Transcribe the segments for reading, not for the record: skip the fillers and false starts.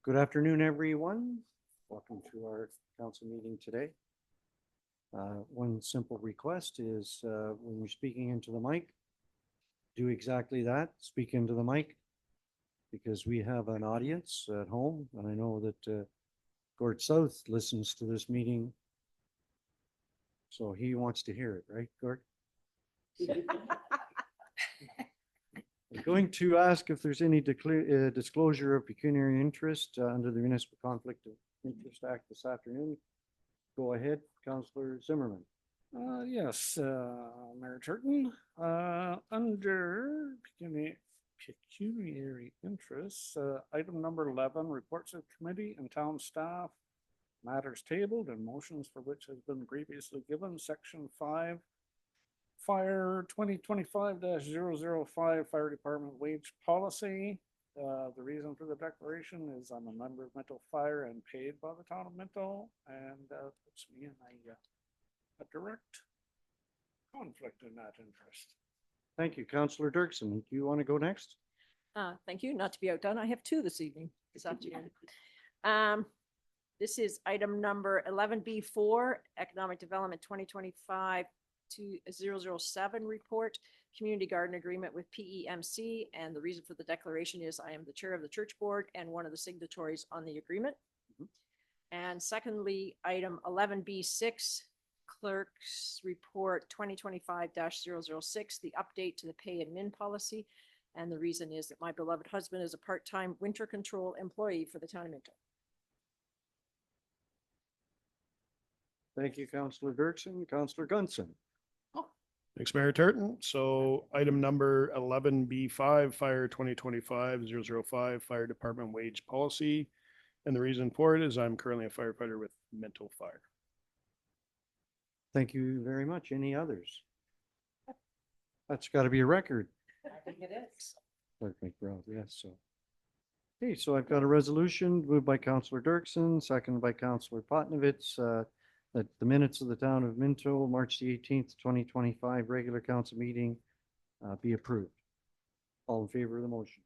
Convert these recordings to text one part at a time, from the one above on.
Good afternoon, everyone. Welcome to our council meeting today. One simple request is when you're speaking into the mic, do exactly that, speak into the mic, because we have an audience at home, and I know that Gord South listens to this meeting, so he wants to hear it, right, Gord? I'm going to ask if there's any disclosure of pecuniary interest under the Municipal Conflict of Interest Act this afternoon. Go ahead, Councillor Zimmerman. Yes, Mayor Turton, under pecuniary interests, item number 11, reports of committee and town staff, matters tabled and motions for which has been previously given, section 5, Fire 2025-005 Fire Department wage policy. The reason for the declaration is I'm a member of Minto Fire and paid by the town of Minto, and puts me in a direct conflict in that interest. Thank you, Councillor Dirksen. Do you want to go next? Thank you. Not to be outdone, I have two this afternoon. This is item number 11B4, Economic Development 2025 to 007 report, community garden agreement with PEMC. And the reason for the declaration is I am the chair of the church board and one of the signatories on the agreement. And secondly, item 11B6, clerk's report 2025-006, the update to the pay admin policy. And the reason is that my beloved husband is a part-time winter control employee for the town of Minto. Thank you, Councillor Dirksen. Councillor Gunson. Thanks, Mayor Turton. So item number 11B5, Fire 2025-005 Fire Department wage policy. And the reason for it is I'm currently a firefighter with Minto Fire. Thank you very much. Any others? That's got to be a record. I think it is. Clerk McBride, yes. So, okay, so I've got a resolution moved by Councillor Dirksen, seconded by Councillor Potnovitz, that the minutes of the town of Minto, March the 18th, 2025 regular council meeting be approved. All in favor of the motion?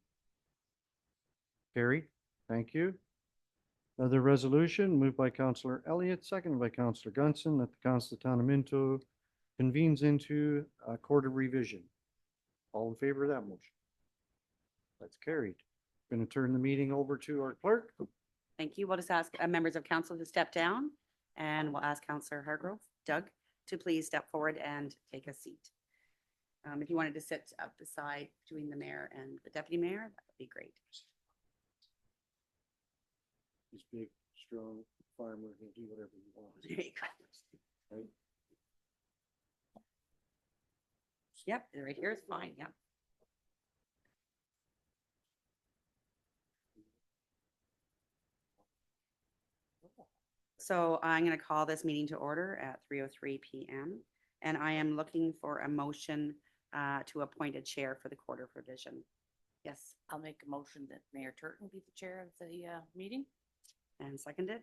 Carried. Thank you. Another resolution moved by Councillor Elliott, seconded by Councillor Gunson, that the council of the town of Minto convenes into a court of revision. All in favor of that motion? That's carried. Going to turn the meeting over to our clerk. Thank you. We'll just ask members of council to step down, and we'll ask Councillor Hargrove, Doug, to please step forward and take a seat. If you wanted to sit up beside between the mayor and the deputy mayor, that would be great. He's big, strong farmer. He'll do whatever he wants. There you go. Right? Yep, right here is fine. Yep. So I'm going to call this meeting to order at 3:03 p.m. And I am looking for a motion to appoint a chair for the Court of Revision. Yes. I'll make a motion that Mayor Turton be the chair of the meeting. And seconded.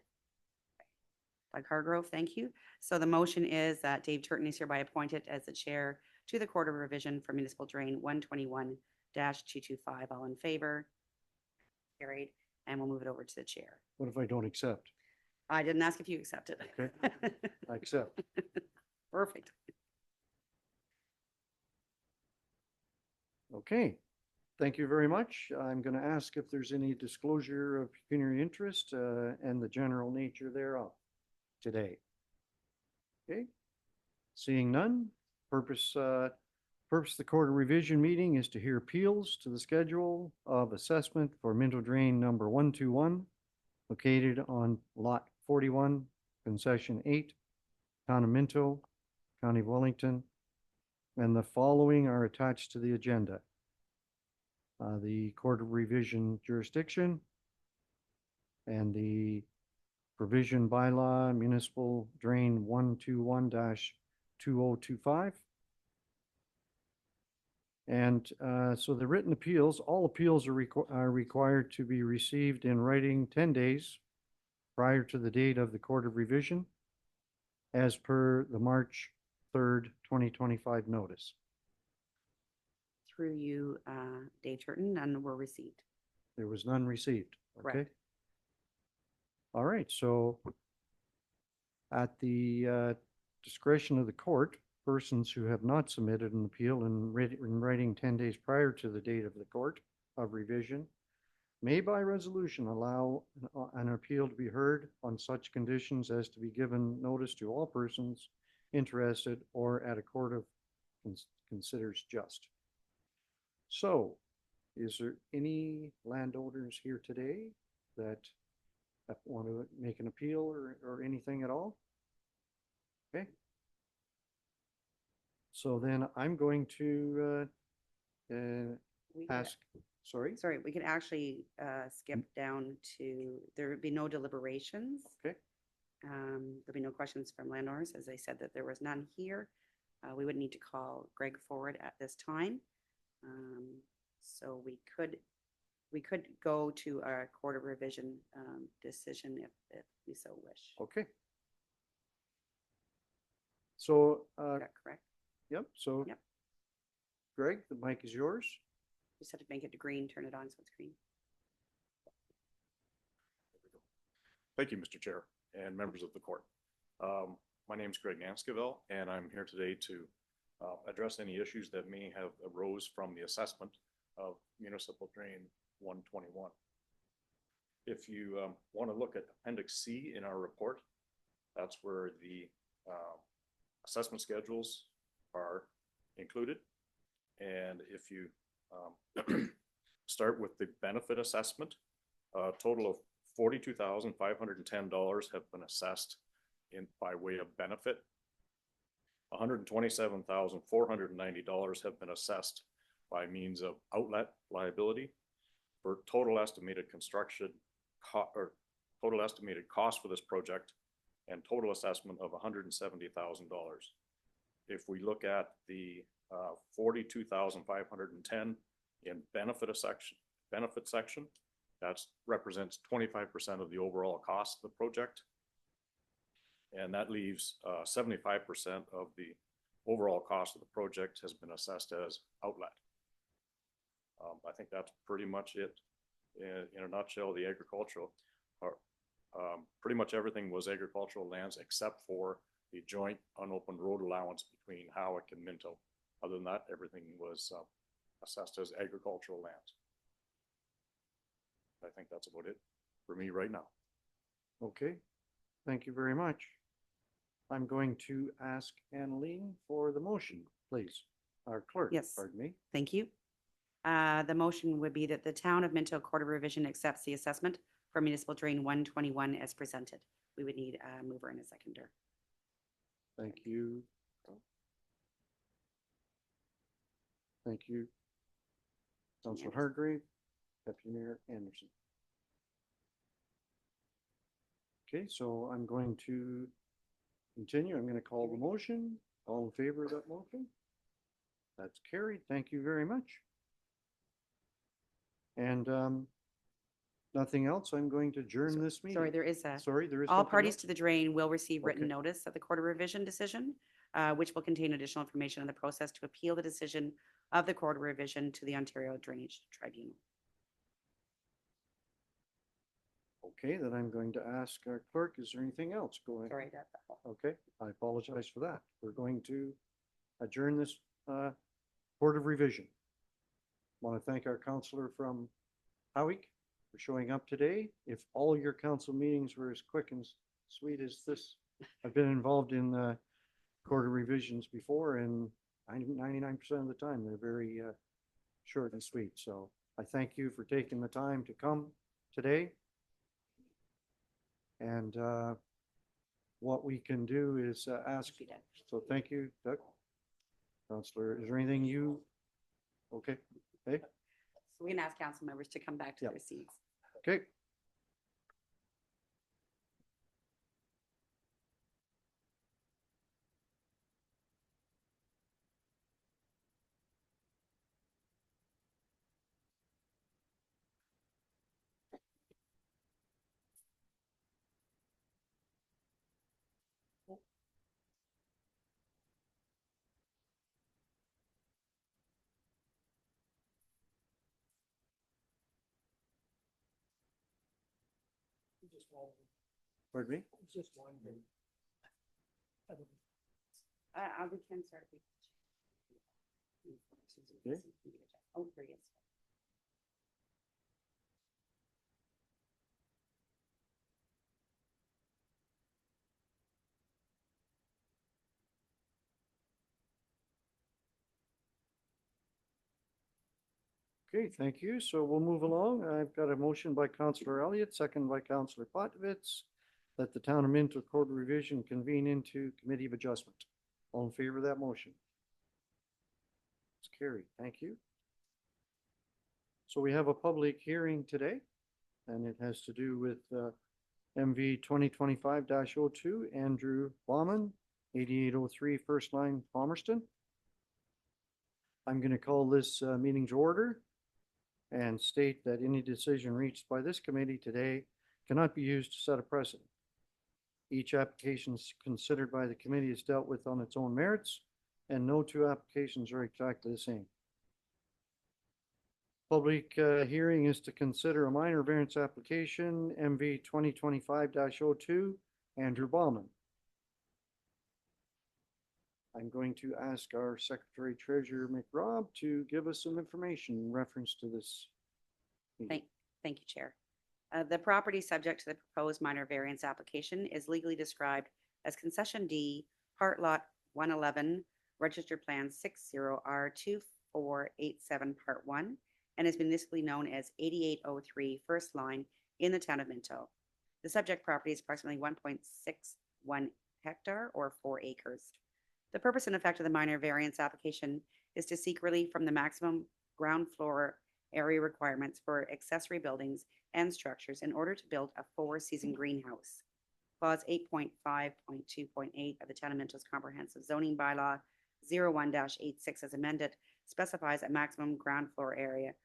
Doug Hargrove, thank you. So the motion is that Dave Turton is hereby appointed as the chair to the Court of Revision for Municipal Drain 121-225. All in favor? Carried. And we'll move it over to the chair. What if I don't accept? I didn't ask if you accepted. Okay. I accept. Perfect. Okay. Thank you very much. I'm going to ask if there's any disclosure of pecuniary interest and the general nature thereof today. Okay. Seeing none, purpose of the Court of Revision meeting is to hear appeals to the schedule of assessment for Minto Drain number 121, located on lot 41, concession 8, town of Minto, county of Wellington, and the following are attached to the agenda. The Court of Revision jurisdiction and the provision bylaw municipal drain 121-2025. And so the written appeals, all appeals are required to be received in writing 10 days prior to the date of the Court of Revision, as per the March 3rd, 2025 notice. through you, Dave Turton, none were received. There was none received. Correct. Okay. All right, so at the discretion of the court, persons who have not submitted an appeal in writing 10 days prior to the date of the court of revision may by resolution allow an appeal to be heard on such conditions as to be given notice to all persons interested or at a court of considers just. So, is there any landowners here today that want to make an appeal or anything at all? Okay. So then I'm going to We could- ask, sorry? Sorry, we could actually skip down to, there would be no deliberations. Okay. There'll be no questions from landowners, as I said that there was none here. We would need to call Greg forward at this time. So we could go to a court of revision decision if we so wish. Okay. So, Is that correct? yep, so Yep. Greg, the mic is yours. Just have to make it to green, turn it on so it's green. Thank you, Mr. Chair and members of the court. My name is Greg Nanskaville, and I'm here today to address any issues that may have arose from the assessment of municipal drain 121. If you want to look at Appendix C in our report, that's where the assessment schedules are included. And if you start with the benefit assessment, a total of $42,510 have been assessed by way of benefit. $127,490 have been assessed by means of outlet liability for total estimated construction or total estimated cost for this project and total assessment of $170,000. If we look at the 42,510 in benefit section, that represents 25% of the overall cost of the project. And that leaves 75% of the overall cost of the project has been assessed as outlet. I think that's pretty much it in a nutshell. The agricultural, pretty much everything was agricultural lands except for the joint unopened road allowance between Howick and Minto. Other than that, everything was assessed as agricultural lands. I think that's about it for me right now. Okay, thank you very much. I'm going to ask Annaleen for the motion, please. Our clerk, Yes. pardon me. Thank you. The motion would be that the town of Minto Court of Revision accepts the assessment for municipal drain 121 as presented. We would need a mover and a seconder. Thank you. Thank you. Councilor Anderson. Hargrave, Deputy Mayor Anderson. Okay, so I'm going to continue. I'm going to call the motion. All in favor of that motion? That's carried. Thank you very much. And nothing else. I'm going to adjourn this meeting. Sorry, there is a. Sorry, there is All something parties else? to the drain will receive written Okay. notice of the Court of Revision decision, which will contain additional information on the process to appeal the decision of the Court of Revision to the Ontario Drainage Tribunal. Okay, then I'm going to ask our clerk, is there anything else going? Sorry, that's all. Okay, I apologize for that. We're going to adjourn this Court of Revision. Want to thank our counselor from Howick for showing up today. If all your council meetings were as quick and sweet as this, I've been involved in Court of Revisions before, and 99% of the time, they're very short and sweet. So I thank you for taking the time to come today. And what we can do is ask, Be done. so thank you, Doug. Counselor, is there anything you, okay, hey, So we can ask council members to come back to Yep. their seats. okay. Pardon me? We can start. Okay. Oh, there he is. Okay, thank you. So we'll move along. I've got a motion by Councillor Elliott, second by Councillor Potovitz, that the Town of Minto Code Revision convene into Committee of Adjustment. All in favor of that motion? It's carried. Thank you. So we have a public hearing today, and it has to do with MV 2025-02, Andrew Bauman, 8803 First Line, Palmerston. I'm going to call this meeting to order and state that any decision reached by this committee today cannot be used to set a precedent. Each application considered by the committee is dealt with on its own merits, and no two applications are exactly the same. Public hearing is to consider a minor variance application, MV 2025-02, Andrew Bauman. I'm going to ask our Secretary Treasurer McRob to give us some information in reference to this meeting. Thank you, Chair. The property subject to the proposed minor variance application is legally described as Concession D, Part Lot 111, Registered Plan 60R2487, Part 1, and is municipally known as 8803 First Line in the town of Minto. The subject property is approximately 1.61 hectare or 4 acres. The purpose and effect of the minor variance application is to seek relief from the maximum ground floor area requirements for accessory buildings and structures in order to build a 4-season greenhouse. Clause 8.5.2.8 of the Town of Minto's Comprehensive Zoning Bylaw 01-86 as amended specifies a maximum ground floor area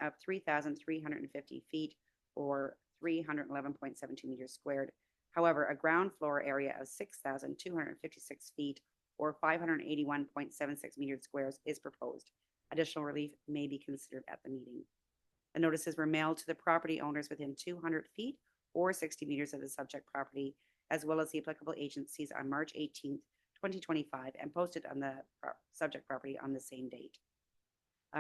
of 3,350 feet or 311.72 meters squared. However, a ground floor area of 6,256 feet or 581.76 meters squares is proposed. Additional relief may be considered at the meeting. The notices were mailed to the property owners within 200 feet or 60 meters of the subject property, as well as the applicable agencies on March 18th, 2025, and posted on the subject property on the same date.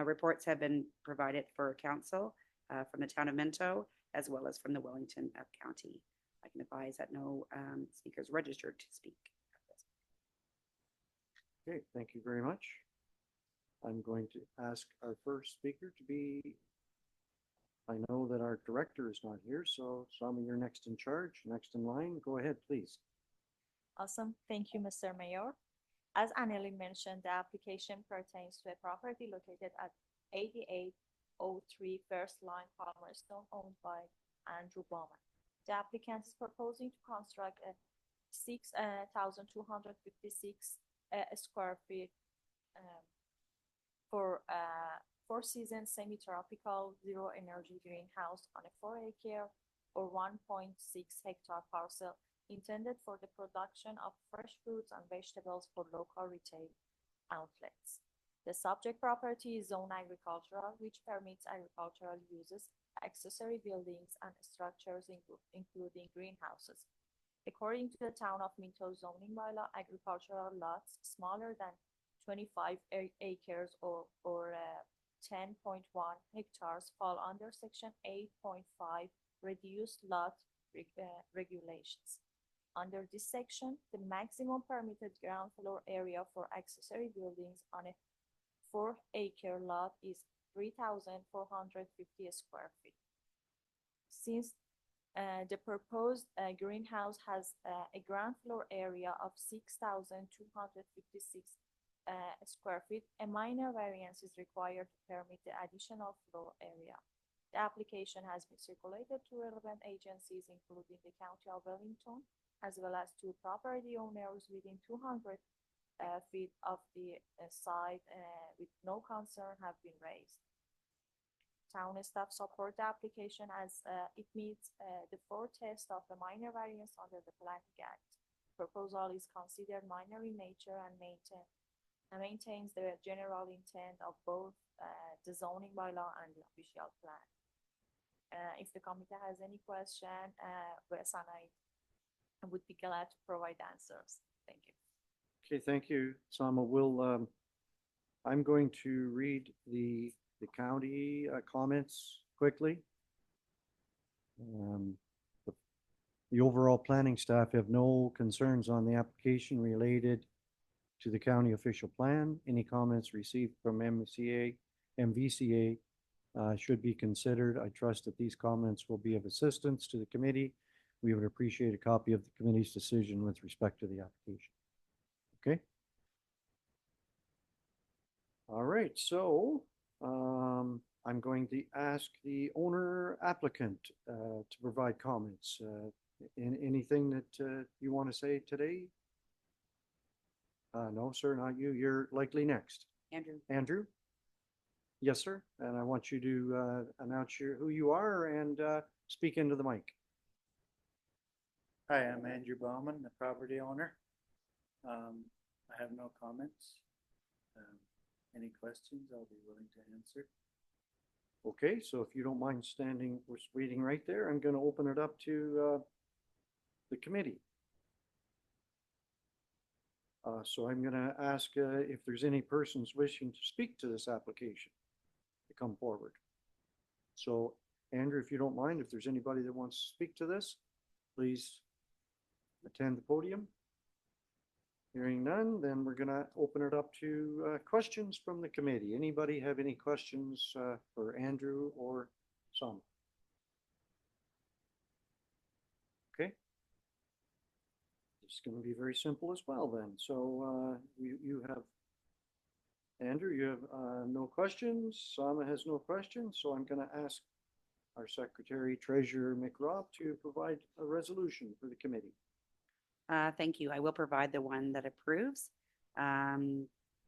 Reports have been provided for council from the town of Minto, as well as from the Wellington County. I can advise that no speakers registered to speak. Okay, thank you very much. I'm going to ask our first speaker to be, I know that our director is not here, so Swami, you're next in charge, next in line. Go ahead, please. Awesome. Thank you, Mr. Mayor. As Anneli mentioned, the application pertains to a property located at 8803 First Line, Palmerston, owned by Andrew Bauman. The applicant is proposing to construct a 6,256 square feet for a 4-season semi-tropical zero energy greenhouse on a 4-acre or 1.6 hectare parcel intended for the production of fresh fruits and vegetables for local retail outlets. The subject property is zone agricultural, which permits agricultural uses, accessory buildings, and structures, including greenhouses. According to the Town of Minto zoning bylaw, agricultural lots smaller than 25 acres or 10.1 hectares fall under Section 8.5 Reduced Lot Regulations. Under this section, the maximum permitted ground floor area for accessory buildings on a 4-acre lot is 3,450 square feet. Since the proposed greenhouse has a ground floor area of 6,256 square feet, a minor variance is required to permit the additional floor area. The application has been circulated to relevant agencies, including the County of Wellington, as well as to property owners within 200 feet of the site, with no concern have been raised. Town staff support the application as it meets the 4 tests of the minor variance under the Planning Act. Proposal is considered minor in nature and maintains the general intent of both the zoning bylaw and the official plan. If the committee has any question, Wes and I would be glad to provide answers. Thank you. Okay, thank you, Sama. I'm going to read the county comments quickly. Um, the- The overall planning staff have no concerns on the application related to the county official plan. Any comments received from MVCA should be considered. I trust that these comments will be of assistance to the committee. We would appreciate a copy of the committee's decision with respect to the application. Okay? All right, so I'm going to ask the owner applicant to provide comments. Anything that you want to say today? No, sir, not you. You're likely next. Andrew? Andrew? Yes, sir. And I want you to announce who you are and speak into the mic. Hi, I'm Andrew Bauman, the property owner. I have no comments. Any questions, I'll be willing to answer. Okay, so if you don't mind standing, we're waiting right there. I'm going to open it up to the committee. So I'm going to ask if there's any persons wishing to speak to this application to come forward. So Andrew, if you don't mind, if there's anybody that wants to speak to this, please attend the podium. Hearing none, then we're going to open it up to questions from the committee. Anybody have any questions for Andrew or Sam? Okay. It's going to be very simple as well then. So you have, Andrew, you have no questions. Sama has no questions. So I'm going to ask our Secretary Treasurer McRobb to provide a resolution for the committee. Thank you. I will provide the one that approves.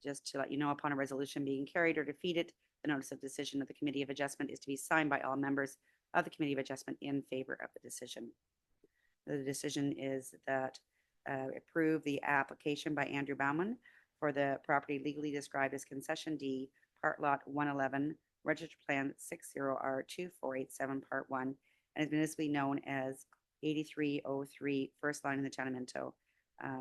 Just to let you know, upon a resolution being carried or defeated, the notice of decision of the Committee of Adjustment is to be signed by all members of the Committee of Adjustment in favor of the decision. The decision is that approve the application by Andrew Bauman for the property legally described as Concession D, Part Lot 111, Registered Plan 60R2487, Part 1, and is municipally known as 8303, first line in the town of Minto,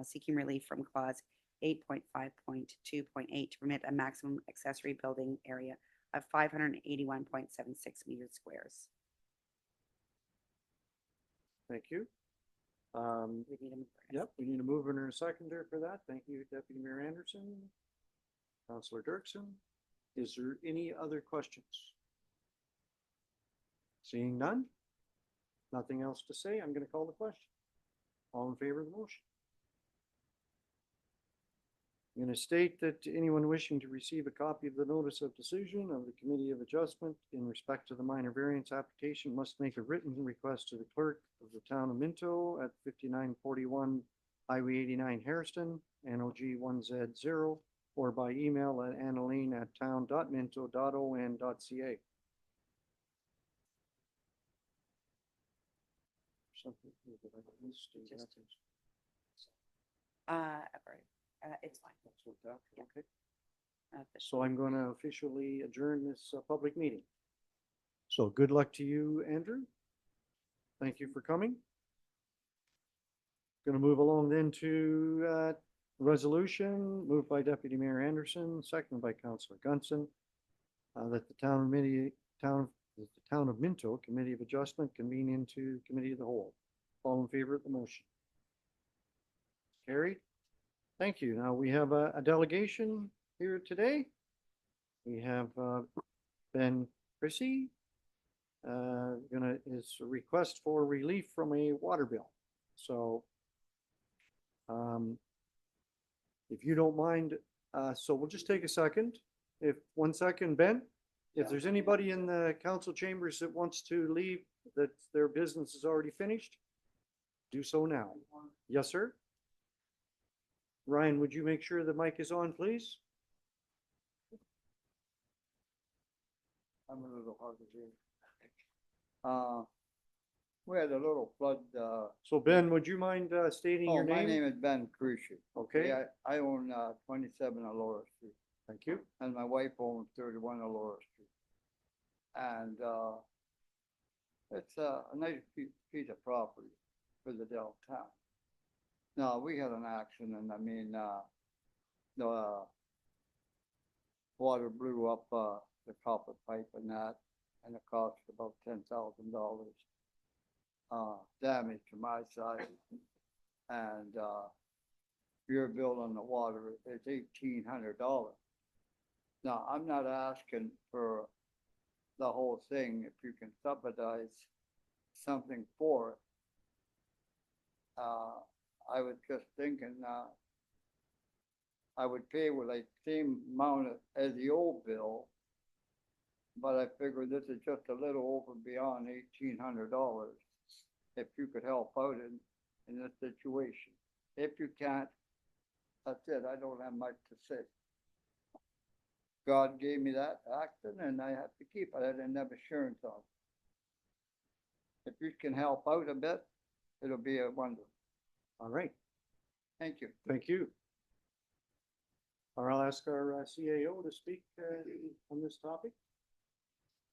seeking relief from clause 8.5.2.8 to permit a maximum accessory building area of 581.76 meters squares. Thank you. We need a mover. Yep, we need a mover and a seconder for that. Thank you, Deputy Mayor Anderson. Councillor Dirksen. Is there any other questions? Seeing none? Nothing else to say? I'm going to call the question. All in favor of the motion? I'm going to state that anyone wishing to receive a copy of the notice of decision of the Committee of Adjustment in respect to the minor variance application must make a written request to the clerk of the town of Minto at 5941 Highway 89 Harrison, NOG 1Z0, or by email at annaline@town.minto.on.ca. Something that I missed, Right. It's fine. That's worked out, Yeah. okay. Official. So I'm going to officially adjourn this public meeting. So good luck to you, Andrew. Thank you for coming. Going to move along then to resolution moved by Deputy Mayor Anderson, seconded by Councillor Gunson, that the town of Minto Committee of Adjustment convene into Committee of the Whole. All in favor of the motion? Carried. Thank you. Now we have a delegation here today. We have Ben Chrissy. Is a request for relief from a water bill. So if you don't mind, so we'll just take a second. If 1 second, Ben, if there's anybody in the council chambers that wants to leave, that their business is already finished, do so now. Yes, sir. Ryan, would you make sure the mic is on, please? I'm a little hard to hear. We had a little flood, So Ben, would you mind stating oh, your my name name? is Ben Crucial. Okay, I own 27 Aurora Street, thank you. and my wife owns 31 Aurora Street. And It's a nice piece of property for the downtown. No, we had an accident, I mean, the water blew up, the copper pipe and that, and it cost about $10,000. Damage to my side, and, your bill on the water is $1,800. Now, I'm not asking for the whole thing, if you can subsidize something for it. I was just thinking, I would pay with like same amount as the old bill, but I figured this is just a little over beyond $1,800. If you could help out in this situation. If you can't, that's it, I don't have much to say. God gave me that accident and I have to keep it, I didn't have insurance on it. If you can help out a bit, it'll be a wonder. All right, Thank you. thank you. Or I'll ask our CAO to speak on this topic.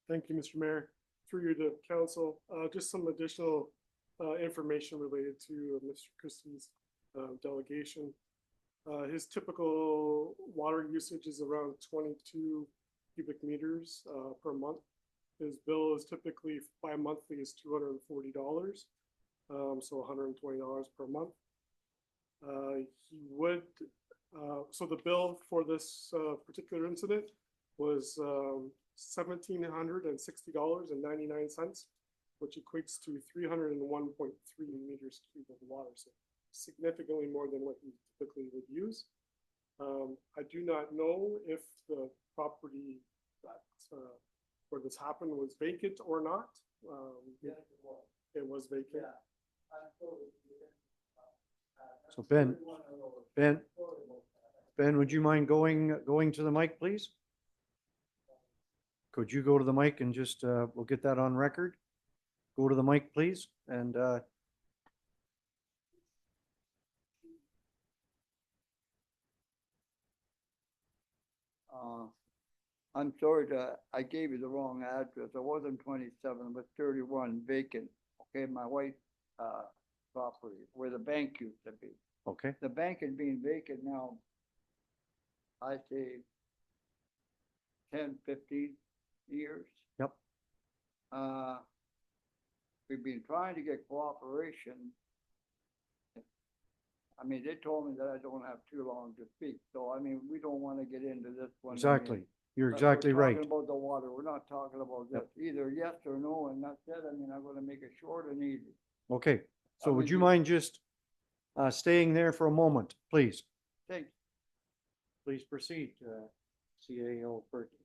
Thank you, Mr. Mayor. Through you to council, just some additional information related to Mr. Christie's delegation. His typical water usage is around 22 cubic meters per month. His bill is typically bi-monthly is $240, so $120 per month. He would, so the bill for this particular incident was $1,760.99, which equates to 301.3 meters cubed of water, so significantly more than what he typically would use. I do not know if the property that where this happened was vacant or not. It was vacant. So Ben, would you mind going to the mic, please? Could you go to the mic and just, we'll get that on record? Go to the mic, please, and I'm sorry I gave you the wrong address. It wasn't 27, but 31 vacant. Okay, my wife's property where the bank used to be. okay, The bank is being vacant now. I say 10, 15 years. Yep. We've been trying to get cooperation. I mean, they told me that I don't have too long to speak, so I mean, we don't want to get into this one. exactly. You're But exactly we're right. talking about the water, we're not talking about this, either yes or no, and that's it, I mean, I'm gonna make it short and easy. Okay, so I'm would with you you. mind just staying there for a moment, please? Thanks. Please proceed, CAO Perky.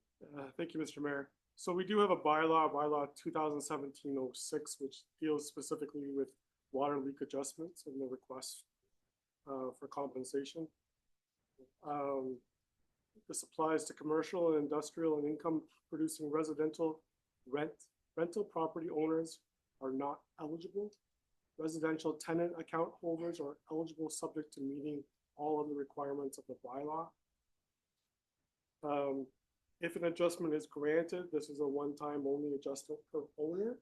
Thank you, Mr. Mayor. So we do have a bylaw 2017-06, which deals specifically with water leak adjustments and the request for compensation. This applies to commercial and industrial and income producing residential rental property owners are not eligible. Residential tenant account holders are eligible subject to meeting all of the requirements of the bylaw. If an adjustment is granted, this is a one-time only adjustment per owner.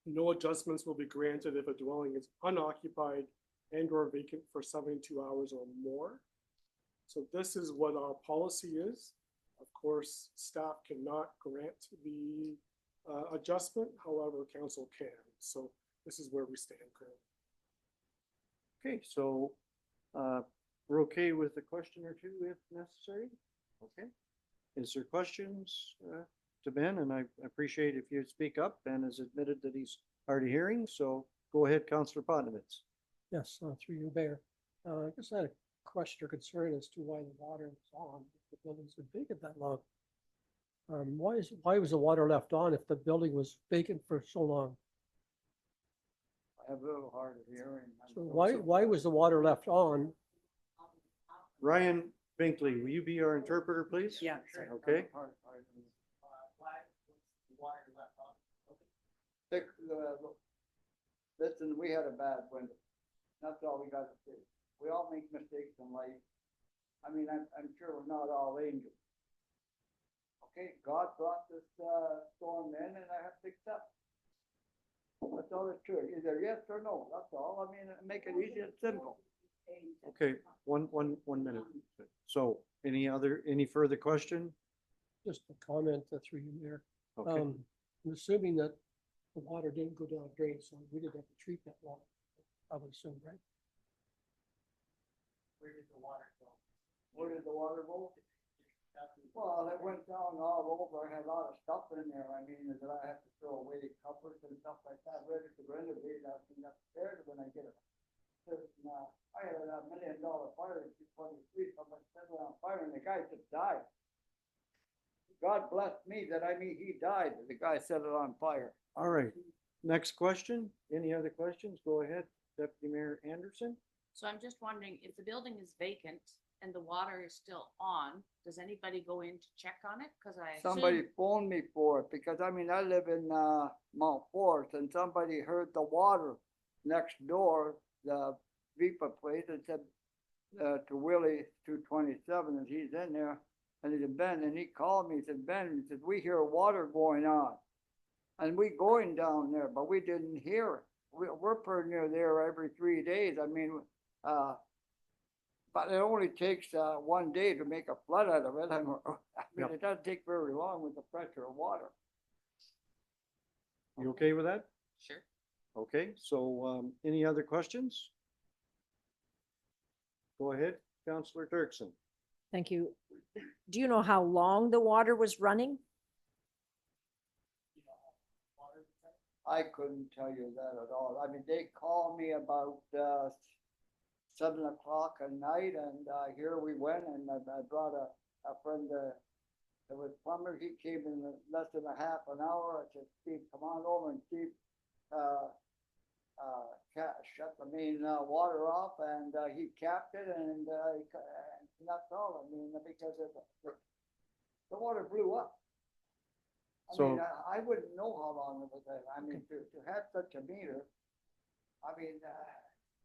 No adjustments will be granted if a dwelling is unoccupied and or vacant for 72 hours or more. So this is what our policy is. Of course, staff cannot grant the adjustment, however, council can. So this is where we stand currently. Okay, so we're okay with a question or two if necessary? Okay. Is there questions to Ben? And I appreciate if you'd speak up. Ben has admitted that he's hard of hearing, so go ahead, Councillor Potnovitz. Yes, through you, Mayor. I guess I had a question or concern as to why the water was on, if the building's been vacant that long. Why was the water left on if the building was vacant for so long? I have a little hard of hearing. So why was the water left on? Ryan Binkley, will you be our interpreter, please? Yeah, sorry. Okay. Listen, we had a bad winter. That's all we got to say. We all make mistakes in life. I mean, I'm sure we're not all angels. Okay, God brought this storm in in and I have to accept. That's all it's true, either yes or no, that's all, I mean, make it easy and simple. Okay, one minute. So any further question? Just a comment through you, Mayor. Okay, I'm assuming that the water didn't go down drain, so we didn't have to treat that water. I would assume, right? Where did the water go? Where did the water go? Well, it went down all over, I had a lot of stuff in there, I mean, that I have to throw away, cupboards and stuff like that, ready to renovate, I think that's fair when I get it. I had a $1 million fire in 223, somebody set it on fire and the guy just died. God bless me that I mean, he died, the guy set it on fire. all right. Next question. Any other questions? Go ahead, Deputy Mayor Anderson. So I'm just wondering, if the building is vacant and the water is still on, does anybody go in to check on it? Cause I Somebody assume, phoned me for it, because I mean, I live in, Mount Forest, and somebody heard the water next door, the Vipa place, and said, to Willie 227, and he's in there, and he said, Ben, and he called me, he said, Ben, he said, we hear water going on. And we going down there, but we didn't hear it. We're pretty near there every 3 days, I mean, but it only takes, 1 day to make a flood out of it, I mean, Yep. it doesn't take very long with the pressure of water. You okay with that? sure. Okay, so, any other questions? Go ahead, Counselor Dirksen. Thank you. Do you know how long the water was running? I couldn't tell you that at all. I mean, they called me about 7 o'clock at night, and here we went, and I brought a friend that was plumber. He came in less than a half an hour. I said, Steve, come on over, and Steve shut the main water off, and he capped it, and that's all. I mean, because the water blew up. I So- mean, I wouldn't know how long it was there. I mean, to have such a meter, I mean,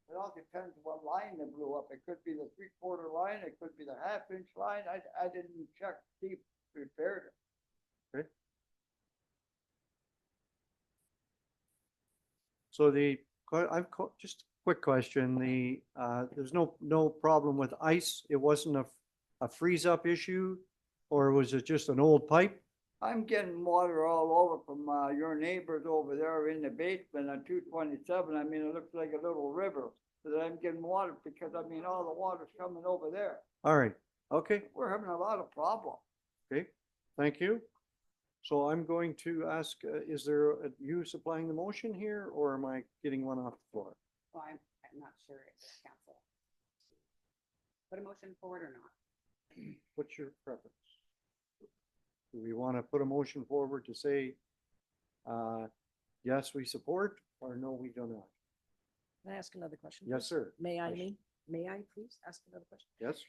it all depends what line that blew up. It could be the 3/4 line, it could be the 1/2-inch line. I didn't check. Steve repaired it. So just a quick question, there's no problem with ice? It wasn't a freeze up issue? Or was it just an old pipe? I'm getting water all over from your neighbors over there in the basement on 227. I mean, it looks like a little river that I'm getting water, because I mean, all the water's coming over there. All right, okay, We're having a lot of problems. okay, thank you. So I'm going to ask, is there you supplying the motion here, or am I getting one off the floor? Well, I'm not sure if the council put a motion forward or not. What's your preference? Do we want to put a motion forward to say, yes, we support, or no, we do not? Can I ask another question? Yes, please? sir. May I, Question. may I please ask another question? Yes,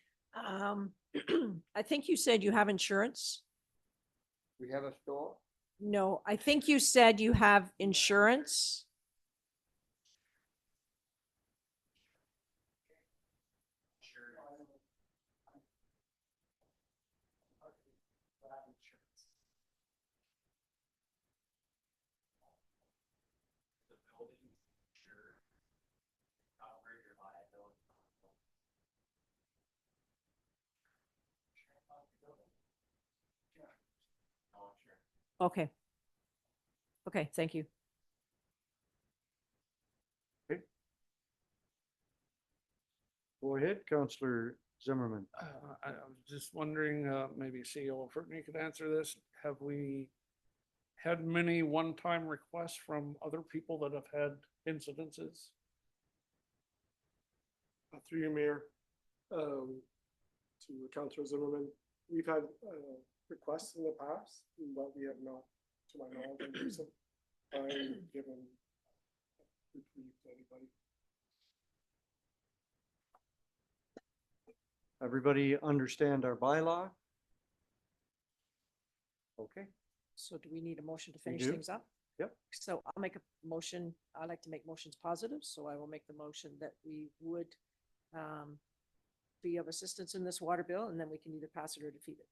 I think you said you have insurance. We have a store. No, I think you said you have insurance. Okay. Okay, thank you. go ahead, Counselor Zimmerman. I was just wondering, maybe CEO Fertney could answer this. Have we had many one-time requests from other people that have had incidences? Through your mayor, to Councilor Zimmerman, we've had requests in the past, but we have not, to my knowledge, in recent time, given reprieve to anybody. Everybody understand our bylaw? Okay, So do we need a motion to We finish do. things up? Yep. So I'll make a motion. I like to make motions positive, so I will make the motion that we would be of assistance in this water bill, and then we can either pass it or defeat it.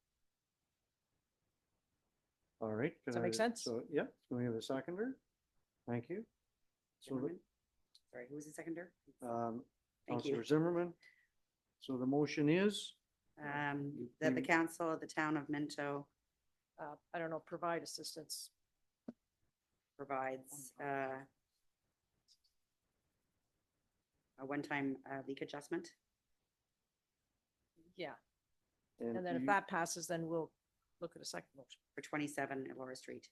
All right. Does that make sense? So, yeah, so we have a seconder. Thank you. So, Zimmerman? Sorry, who was the seconder? um, Thank you. Counselor Zimmerman. So the motion is, That the council of the town of Minto I don't know, provide assistance. provides a one-time leak adjustment Yeah, and and then if you- that passes, then we'll look at a second motion. for 27 Elora Street.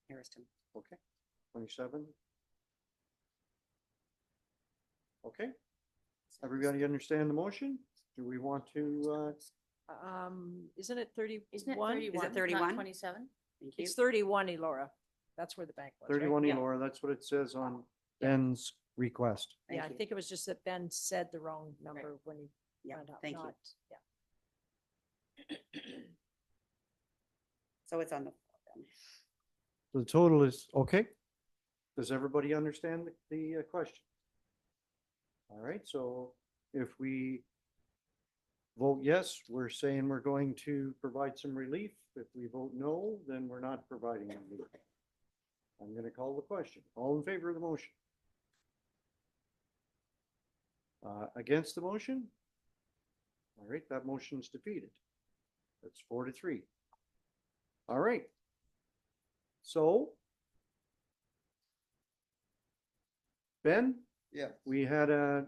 Harrison. okay, 27. Okay, everybody understand the motion? Do we want to, Isn't it 31? Isn't it 31? Is it 31? 27? Thank you. It's 31, Elora. That's where the bank was, right? 31 Yeah. Elora, that's what it says on Yeah. Ben's request. Yeah, Thank I you. think it was just that Ben said the wrong number when he Yeah, went up, thank you. not, yeah. So it's on the, then. So the total is, okay? Does everybody understand the question? All right, so if we vote yes, we're saying we're going to provide some relief. If we vote no, then we're not providing relief. I'm going to call the question. All in favor of the motion? Against the motion? All right, that motion's defeated. That's 4-3. All right. So Ben? Yeah. We had a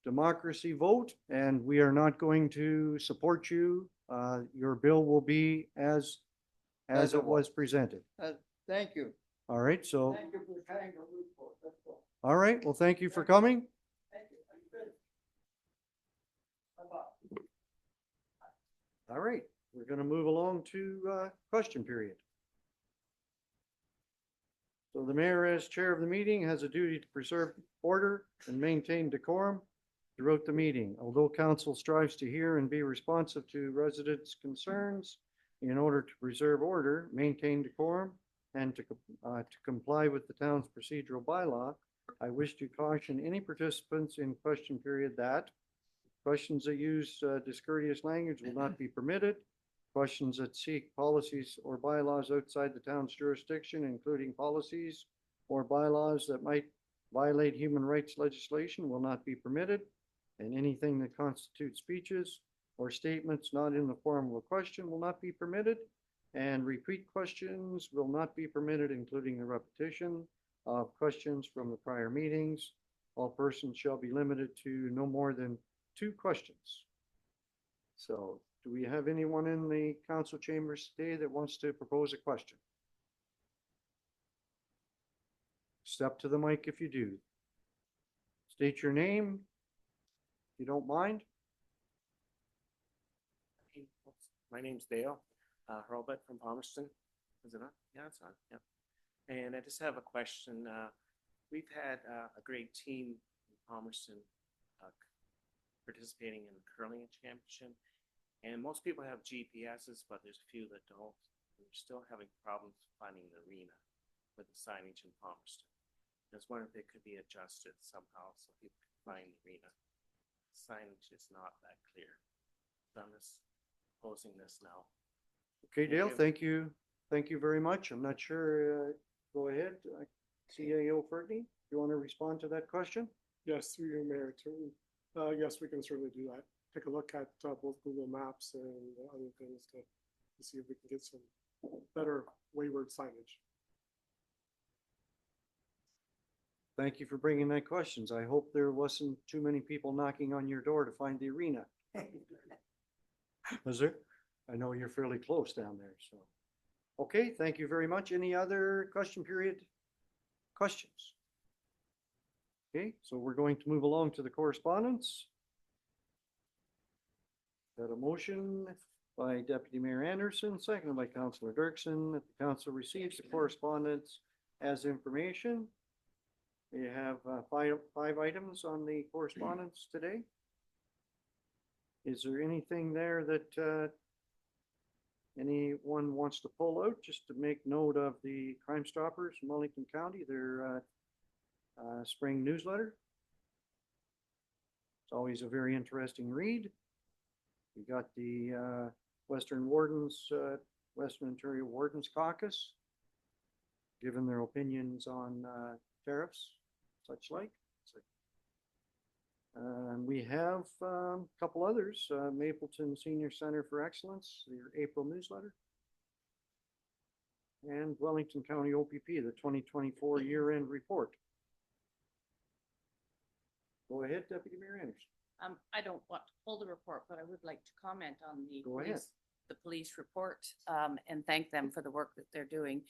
democracy vote and we are not going to support you. Your bill will be as As it it was was. presented. Thank you. All right, so, Thank you for carrying the root for it, that's all. all right, well, thank you for coming. Thank you. Are you good? Bye-bye. All right, we're gonna move along to question period. So the mayor, as chair of the meeting, has a duty to preserve order and maintain decorum throughout the meeting. Although council strives to hear and be responsive to residents' concerns in order to preserve order, maintain decorum, and to comply with the town's procedural bylaw, I wish to caution any participants in question period that questions that use discourteous language will not be permitted. Questions that seek policies or bylaws outside the town's jurisdiction, including policies or bylaws that might violate human rights legislation, will not be permitted. And anything that constitutes speeches or statements not in the form of a question will not be permitted. And repeat questions will not be permitted, including the repetition of questions from the prior meetings. All persons shall be limited to no more than 2 questions. So do we have anyone in the council chambers today that wants to propose a question? Step to the mic if you do. State your name, if you don't mind. My name's Dale Hurlbut from Palmerston. Is it on? Yeah, it's on. Yeah. And I just have a question. We've had a great team in Palmerston participating in the curling championship. And most people have GPSs, but there's a few that don't. We're still having problems finding the arena with the signage in Palmerston. I was wondering if it could be adjusted somehow so people can find the arena. Signage is not that clear. So I'm just posing this now. Okay, Thank Dale, you. thank you. Thank you very much. I'm not sure. Go ahead. CAO Fergie, you want to respond to that question? Yes, through your mayor, Turton. Yes, we can certainly do that. Take a look at both Google Maps and other things to see if we can get some better wayward signage. Thank you for bringing that questions. I hope there wasn't too many people knocking on your door to find the arena. Was there? I know you're fairly close down there, so. Okay, thank you very much. Any other question period questions? Okay, so we're going to move along to the correspondence. Got a motion by Deputy Mayor Anderson, seconded by Councillor Dirksen, that the council receives the correspondence as information. We have five items on the correspondence today. Is there anything there that anyone wants to pull out, just to make note of the Crime Stoppers in Wellington County, their spring newsletter? It's always a very interesting read. We got the Western Wardens, Western Ontario Wardens Caucus, given their opinions on tariffs, such like. And we have a couple others, Mapleton Senior Center for Excellence, your April newsletter. And Wellington County OPP, the 2024 year-end report. Go ahead, Deputy Mayor Anderson. I don't want to hold the report, but I would like to comment on the Go ahead. the police report, and thank them for the work that they're doing.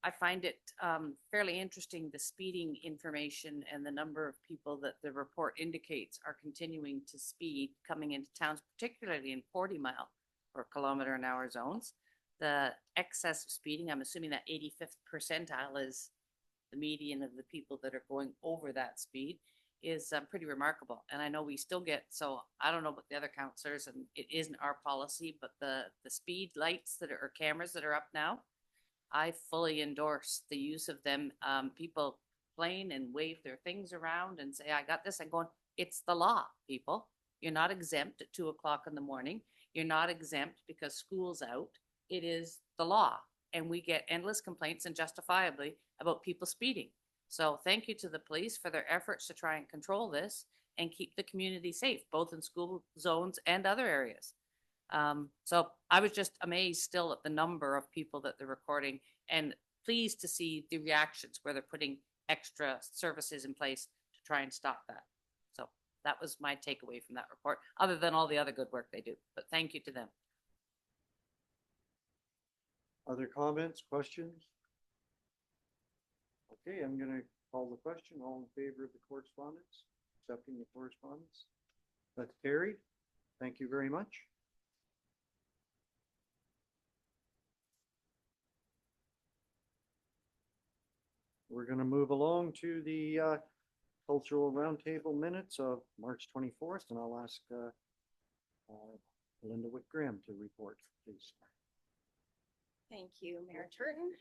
I find it fairly interesting, the speeding information and the number of people that the report indicates are continuing to speed coming into towns, particularly in 40-mile or kilometer-an-hour zones. The excess of speeding, I'm assuming that 85th percentile is the median of the people that are going over that speed, is pretty remarkable. And I know we still get, so I don't know about the other counselors, and it isn't our policy, but the speed lights that are, or cameras that are up now, I fully endorse the use of them. People complain and wave their things around and say, I got this. I'm going, it's the law, people. You're not exempt at 2 o'clock in the morning. You're not exempt because school's out. It is the law. And we get endless complaints, and justifiably, about people speeding. So thank you to the police for their efforts to try and control this and keep the community safe, both in school zones and other areas. So I was just amazed still at the number of people that they're recording, and pleased to see the reactions where they're putting extra services in place to try and stop that. So that was my takeaway from that report, other than all the other good work they do. But thank you to them. Other comments, questions? Okay, I'm gonna call the question. All in favor of the correspondence, accepting the correspondence? That's carried. Thank you very much. We're gonna move along to the cultural roundtable minutes of March 24th, and I'll ask Linda Witt-Graham to report, please. Thank you, Mayor Turton.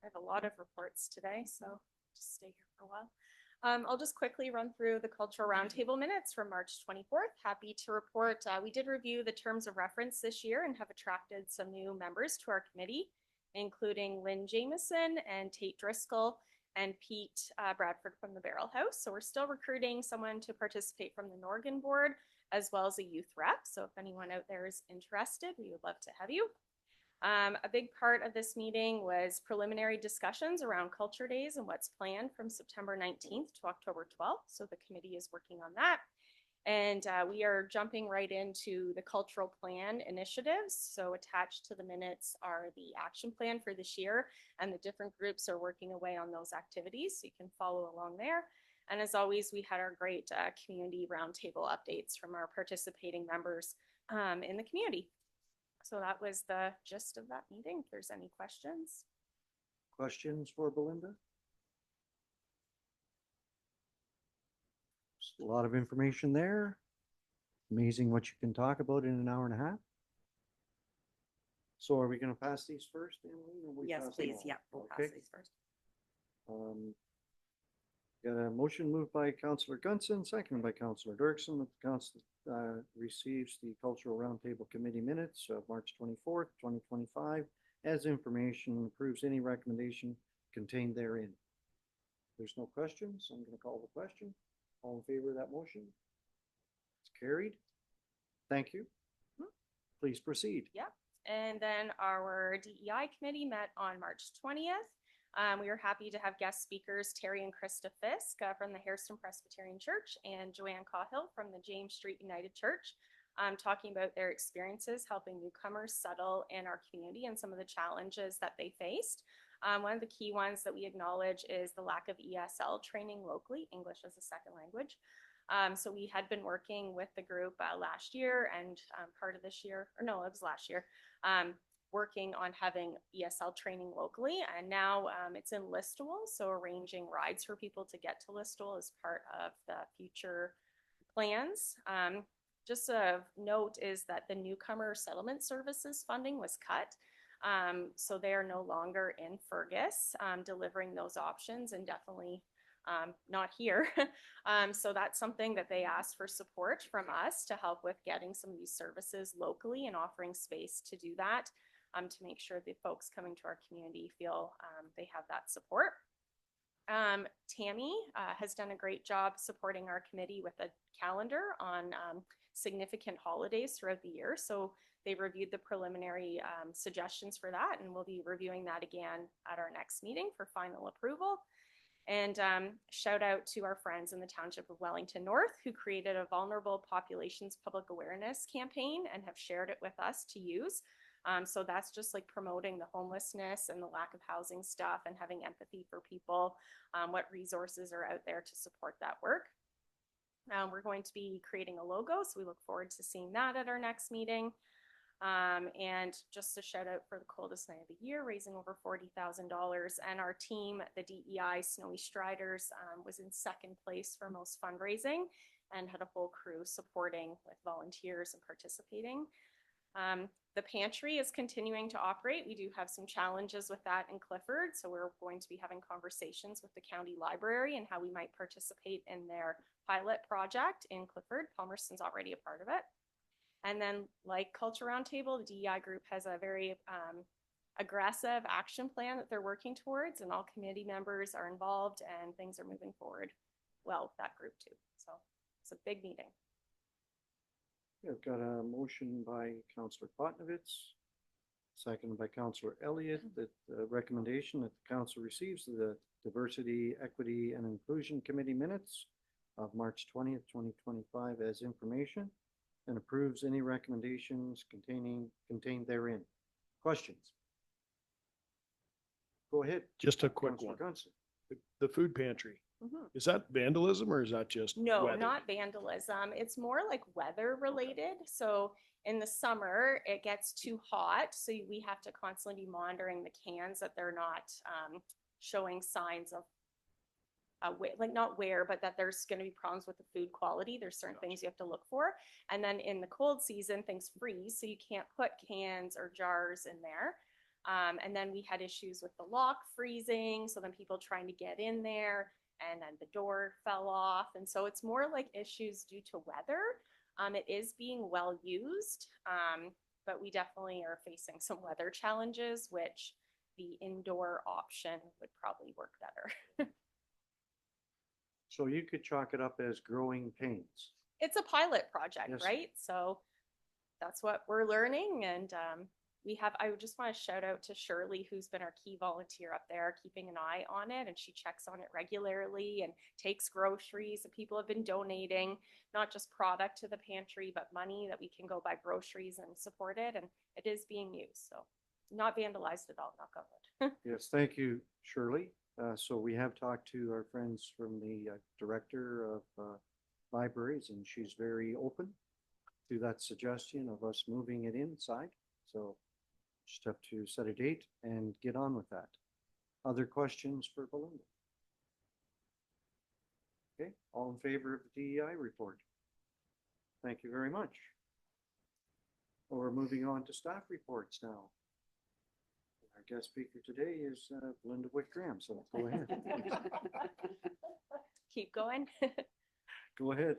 I have a lot of reports today, so just stay here for a while. I'll just quickly run through the cultural roundtable minutes from March 24th. Happy to report we did review the terms of reference this year and have attracted some new members to our committee, including Lynn Jameson and Tate Driscoll and Pete Bradford from the Barrel House. So we're still recruiting someone to participate from the Norgan board, as well as a youth rep. So if anyone out there is interested, we would love to have you. A big part of this meeting was preliminary discussions around Culture Days and what's planned from September 19th to October 12th. So the committee is working on that. And we are jumping right into the cultural plan initiatives. So attached to the minutes are the action plan for this year, and the different groups are working away on those activities. So you can follow along there. And as always, we had our great community roundtable updates from our participating members in the community. So that was the gist of that meeting. If there's any questions. Questions for Belinda? Just a lot of information there. Amazing what you can talk about in an hour and a half. So are we going to pass these first, Annalene, or we Yes, pass them please. all? Yeah, we'll Okay. pass these first. Got a motion moved by Councillor Gunson, seconded by Councillor Dirksen, that the council receives the Cultural Roundtable Committee minutes of March 24th, 2025, as information, and approves any recommendation contained therein. There's no questions. I'm going to call the question. All in favor of that motion? It's carried. Thank you. Please proceed. Yep. And then our DEI committee met on March 20th. We were happy to have guest speakers Terry and Krista Fisk from the Hairston Presbyterian Church and Joanne Cahill from the James Street United Church, talking about their experiences helping newcomers settle in our community and some of the challenges that they faced. One of the key ones that we acknowledge is the lack of ESL training locally, English as a second language. So we had been working with the group last year and part of this year, or no, it was last year, working on having ESL training locally, and now it's in Listowel, so arranging rides for people to get to Listowel is part of the future plans. Just a note is that the newcomer settlement services funding was cut, so they are no longer in Fergus delivering those options, and definitely not here. So that's something that they asked for support from us to help with getting some of these services locally and offering space to do that, to make sure the folks coming to our community feel they have that support. Tammy has done a great job supporting our committee with a calendar on significant holidays throughout the year. So they reviewed the preliminary suggestions for that, and we'll be reviewing that again at our next meeting for final approval. And shout out to our friends in the Township of Wellington North who created a vulnerable populations public awareness campaign and have shared it with us to use. So that's just like promoting the homelessness and the lack of housing stuff and having empathy for people, what resources are out there to support that work. We're going to be creating a logo, so we look forward to seeing that at our next meeting. And just a shout out for the coldest night of the year, raising over $40,000. And our team, the DEI Snowy Striders, was in second place for most fundraising and had a whole crew supporting with volunteers and participating. The pantry is continuing to operate. We do have some challenges with that in Clifford, so we're going to be having conversations with the county library and how we might participate in their pilot project in Clifford. Palmerston's already a part of it. And then, like Culture Roundtable, the DEI group has a very aggressive action plan that they're working towards, and all committee members are involved and things are moving forward well with that group too. So it's a big meeting. I've got a motion by Councillor Potnovitz, seconded by Councillor Elliott, that the recommendation that the council receives the Diversity, Equity and Inclusion Committee minutes of March 20th, 2025 as information and approves any recommendations contained therein. Questions? Go ahead. Just a quick Councillor one. Gunson. The food pantry, Mm-hmm. is that vandalism or is that just No, weather? not vandalism. It's more like weather related. So in the summer, it gets too hot. So we have to constantly be monitoring the cans that they're not showing signs of like not wear, but that there's going to be problems with the food quality. There's certain things you have to look for. And then in the cold season, things freeze. So you can't put cans or jars in there. And then we had issues with the lock freezing. So then people trying to get in there, and then the door fell off. And so it's more like issues due to weather. It is being well used, but we definitely are facing some weather challenges, which the indoor option would probably work better. So you could chalk it up as growing pains. It's a pilot project, Yes. right? So that's what we're learning. And I would just want to shout out to Shirley, who's been our key volunteer up there, keeping an eye on it. And she checks on it regularly and takes groceries. And people have been donating not just product to the pantry, but money that we can go buy groceries and support it. And it is being used. So not vandalized at all, knock on wood. Yes, thank you, Shirley. So we have talked to our friends from the director of libraries, and she's very open to that suggestion of us moving it inside. So just have to set a date and get on with that. Other questions for Belinda? Okay, all in favor of the DEI report? Thank you very much. Well, we're moving on to staff reports now. Our guest speaker today is Belinda Wick-Graham, so go ahead. Keep going. Go ahead.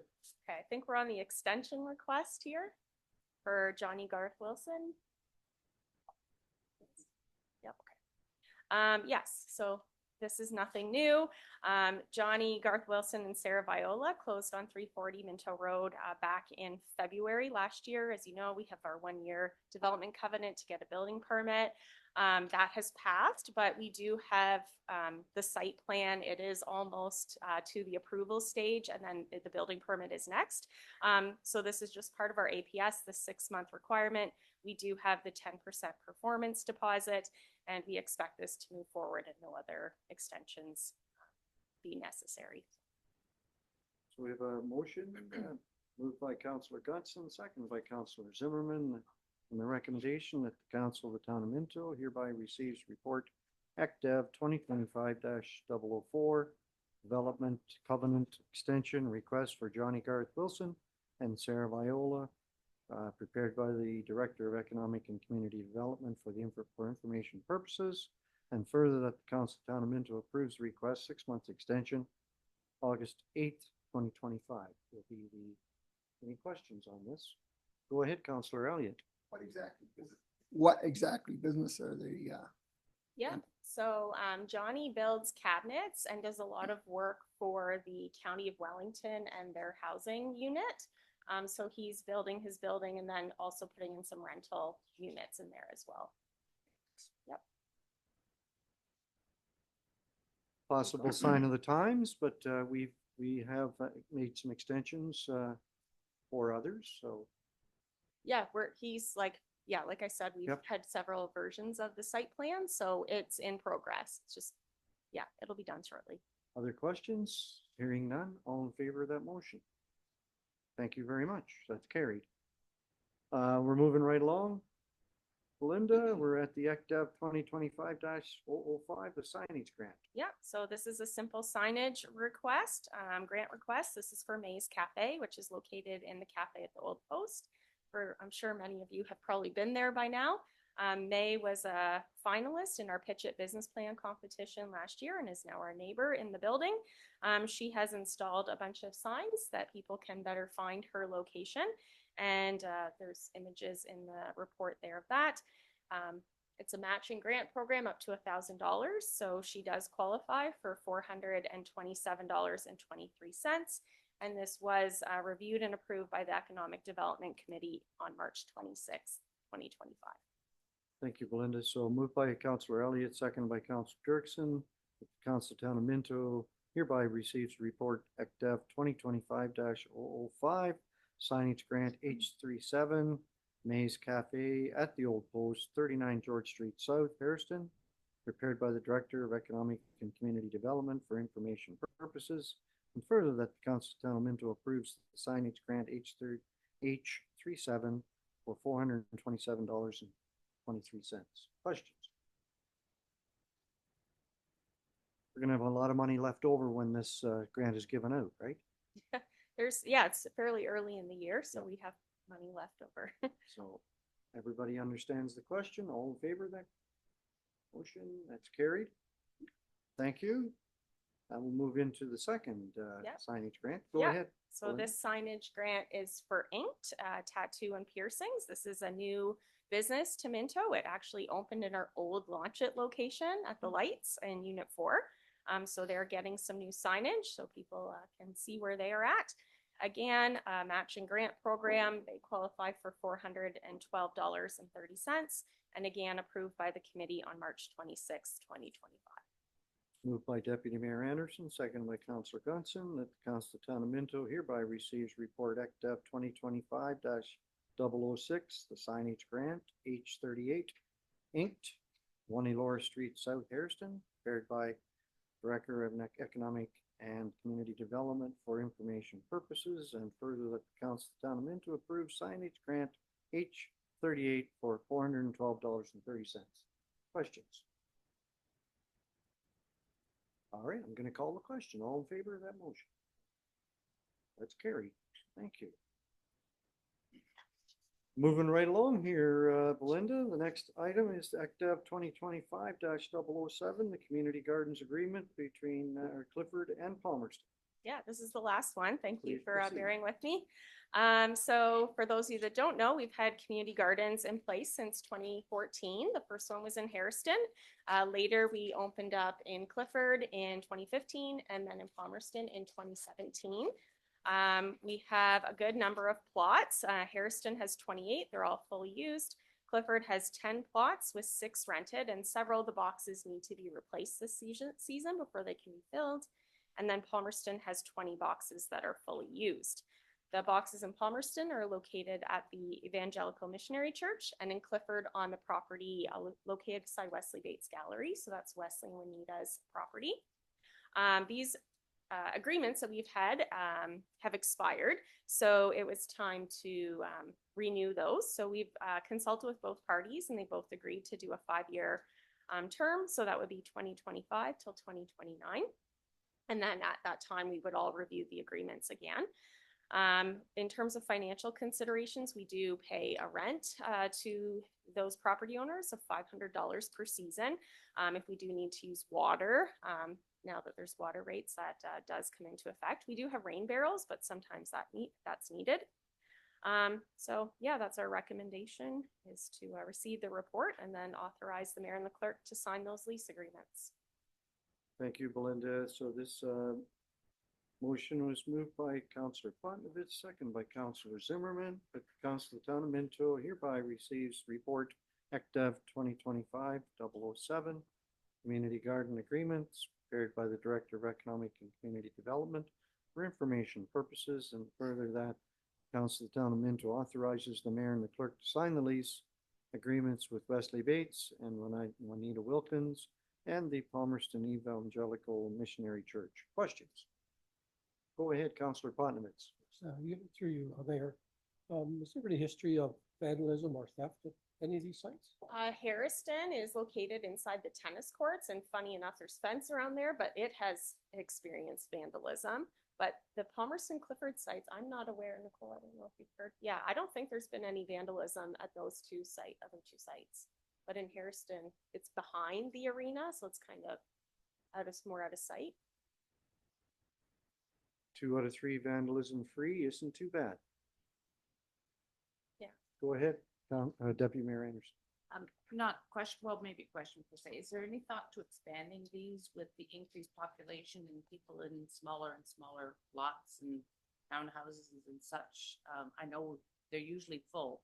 Okay, I think we're on the extension request here for Johnny Garth Wilson. Yep. Okay. Yes, so this is nothing new. Johnny Garth Wilson and Sarah Viola closed on 340 Minto Road back in February last year. As you know, we have our 1-year development covenant to get a building permit. That has passed, but we do have the site plan. It is almost to the approval stage, and then the building permit is next. So this is just part of our APS, the 6-month requirement. We do have the 10% performance deposit, and we expect this to move forward and no other extensions be necessary. So we have a motion moved by Councillor Gutson, seconded by Councillor Zimmerman. And the recommendation that the Council of the Town of Minto hereby receives report ECDEV 2025-004 Development Covenant Extension Request for Johnny Garth Wilson and Sarah Viola, prepared by the Director of Economic and Community Development for information purposes. And further, that the Council of the Town of Minto approves the request 6 months extension August 8th, 2025 will be any questions on this? Go ahead, Councillor Elliott. What exactly business are they, Yeah, so Johnny builds cabinets and does a lot of work for the County of Wellington and their housing unit. So he's building his building and then also putting in some rental units in there as well. Yep. Possible sign of the times, but we have made some extensions for others, so Yeah, he's like, yeah, like I said, we've Yep. had several versions of the site plan, so it's in progress. It's just, yeah, it'll be done shortly. other questions? Hearing none, all in favor of that motion? Thank you very much. That's carried. We're moving right along. Belinda, we're at the ECDAV 2025-005, the signage grant. Yeah, so this is a simple signage request, grant request. This is for May's Cafe, which is located in the cafe at the Old Post. I'm sure many of you have probably been there by now. May was a finalist in our Pitch It business plan competition last year and is now our neighbor in the building. She has installed a bunch of signs that people can better find her location. And there's images in the report there of that. It's a matching grant program up to $1,000. So she does qualify for $427.23. And this was reviewed and approved by the Economic Development Committee on March 26, 2025. Thank you, Belinda. So moved by Councillor Elliott, seconded by Councillor Dirksen. The Council Town of Minto hereby receives report ECDAV 2025-005 signage grant H37 May's Cafe at the Old Post, 39 George Street South, Hairston, prepared by the Director of Economic and Community Development for information purposes. And further that the Council Town of Minto approves the signage grant H37 for $427.23. Questions? We're gonna have a lot of money left over when this grant is given out, right? It's fairly early in the year, so we have money left over. So everybody understands the question. All in favor of that motion? That's carried. Thank you. I will move into the second Yep. signage grant. Go Yep. ahead. So Belinda. this signage grant is for inked tattoo and piercings. This is a new business to Minto. It actually opened in our old Launch It location at the Lights in Unit 4. So they're getting some new signage so people can see where they are at. Again, matching grant program, they qualify for $412.30. And again, approved by the committee on March 26, 2025. Moved by Deputy Mayor Anderson, seconded by Councillor Gunson, that the Council Town of Minto hereby receives report ECDAV 2025-006, the signage grant H38 inked, 1 Elora Street South, Hairston, prepared by Director of Economic and Community Development for information purposes, and further that the Council Town of Minto approves signage grant H38 for $412.30. Questions? All right, I'm gonna call the question. All in favor of that motion? That's carried. Thank you. Moving right along here, Belinda, the next item is ECDAV 2025-007, the Community Gardens Agreement between Clifford and Palmerston. Yeah, this is the last one. Thank you Please for proceed. bearing with me. So for those of you that don't know, we've had community gardens in place since 2014. The first one was in Hairston. Later, we opened up in Clifford in 2015 and then in Palmerston in 2017. We have a good number of plots. Hairston has 28. They're all fully used. Clifford has 10 plots with 6 rented, and several of the boxes need to be replaced this season before they can be filled. And then Palmerston has 20 boxes that are fully used. The boxes in Palmerston are located at the Evangelical Missionary Church, and in Clifford on the property located beside Wesley Bates Gallery. So that's Wesley and Juanita's property. These agreements that we've had have expired. So it was time to renew those. So we've consulted with both parties and they both agreed to do a 5-year term. So that would be 2025 till 2029. And then at that time, we would all review the agreements again. In terms of financial considerations, we do pay a rent to those property owners of $500 per season. If we do need to use water, now that there's water rates, that does come into effect. We do have rain barrels, but sometimes that's needed. So yeah, that's our recommendation, is to receive the report and then authorize the mayor and the clerk to sign those lease agreements. Thank you, Belinda. So this motion was moved by Councillor Potnovich, second by Councillor Zimmerman, that the Council of the Town of Minto hereby receives report ECDEV 2025-007, Community Garden Agreements prepared by the Director of Economic and Community Development for information purposes, and further that Council of the Town of Minto authorizes the mayor and the clerk to sign the lease agreements with Wesley Bates and Juanita Wilkins and the Palmerston Evangelical Missionary Church. Questions? Go ahead, Councillor Potnovich. Through you, Mayor, is there any history of vandalism or theft at any of these sites? Harriston is located inside the tennis courts, and funny enough, there's fence around there, but it has experienced vandalism. But the Palmerston Clifford sites, I'm not aware, Nicole, I don't know if you've heard. Yeah, I don't think there's been any vandalism at those other two sites. But in Harriston, it's behind the arena, so it's kind of more out of sight. 2 out of 3 vandalism free isn't too bad. Yeah. Go ahead, Deputy Mayor Anderson. Not question, well, maybe a question per se. Is there any thought to expanding these with the increased population and people in smaller and smaller lots and townhouses and such? I know they're usually full.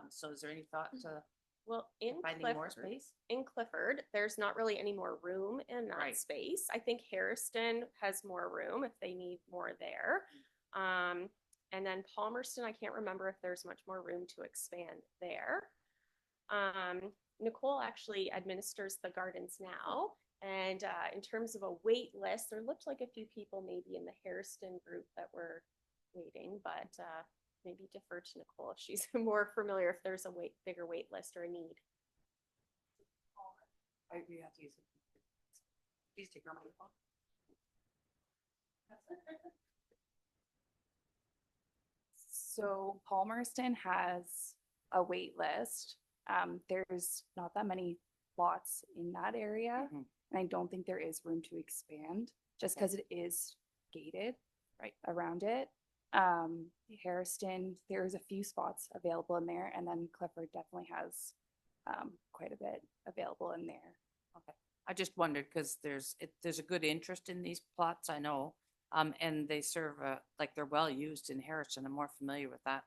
So is there any thought to Well, finding more space? In Clifford, there's not really any more room in that Right. space. I think Harriston has more room if they need more there. And then Palmerston, I can't remember if there's much more room to expand there. Nicole actually administers the gardens now. And in terms of a wait list, there looked like a few people maybe in the Harriston group that were waiting, but maybe defer to Nicole if she's more familiar if there's a bigger wait list or a need. You have to use it. Please take your microphone. So Palmerston has a wait list. There's not that many lots in that area. Mhm. And I don't think there is room to expand just because it is gated Right. around it. Harriston, there's a few spots available in there, and then Clifford definitely has quite a bit available in there. Okay. I just wondered because there's a good interest in these plots, I know. And they serve like they're well used in Harrison. I'm more familiar with that.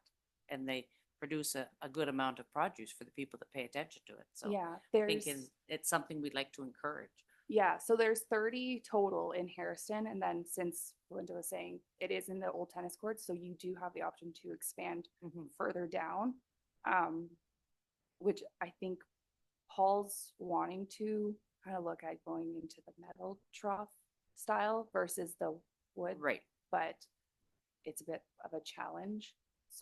And they produce a good amount of produce for the people that pay attention to it. So Yeah, I think it's something we'd like to encourage. Yeah, so there's 30 total in Harrison, and then since Belinda was saying it is in the old tennis courts, so you do have the option to expand further down, which I think Paul's wanting to kind of look at going into the metal trough style versus the wood. Right. But it's a bit of a challenge,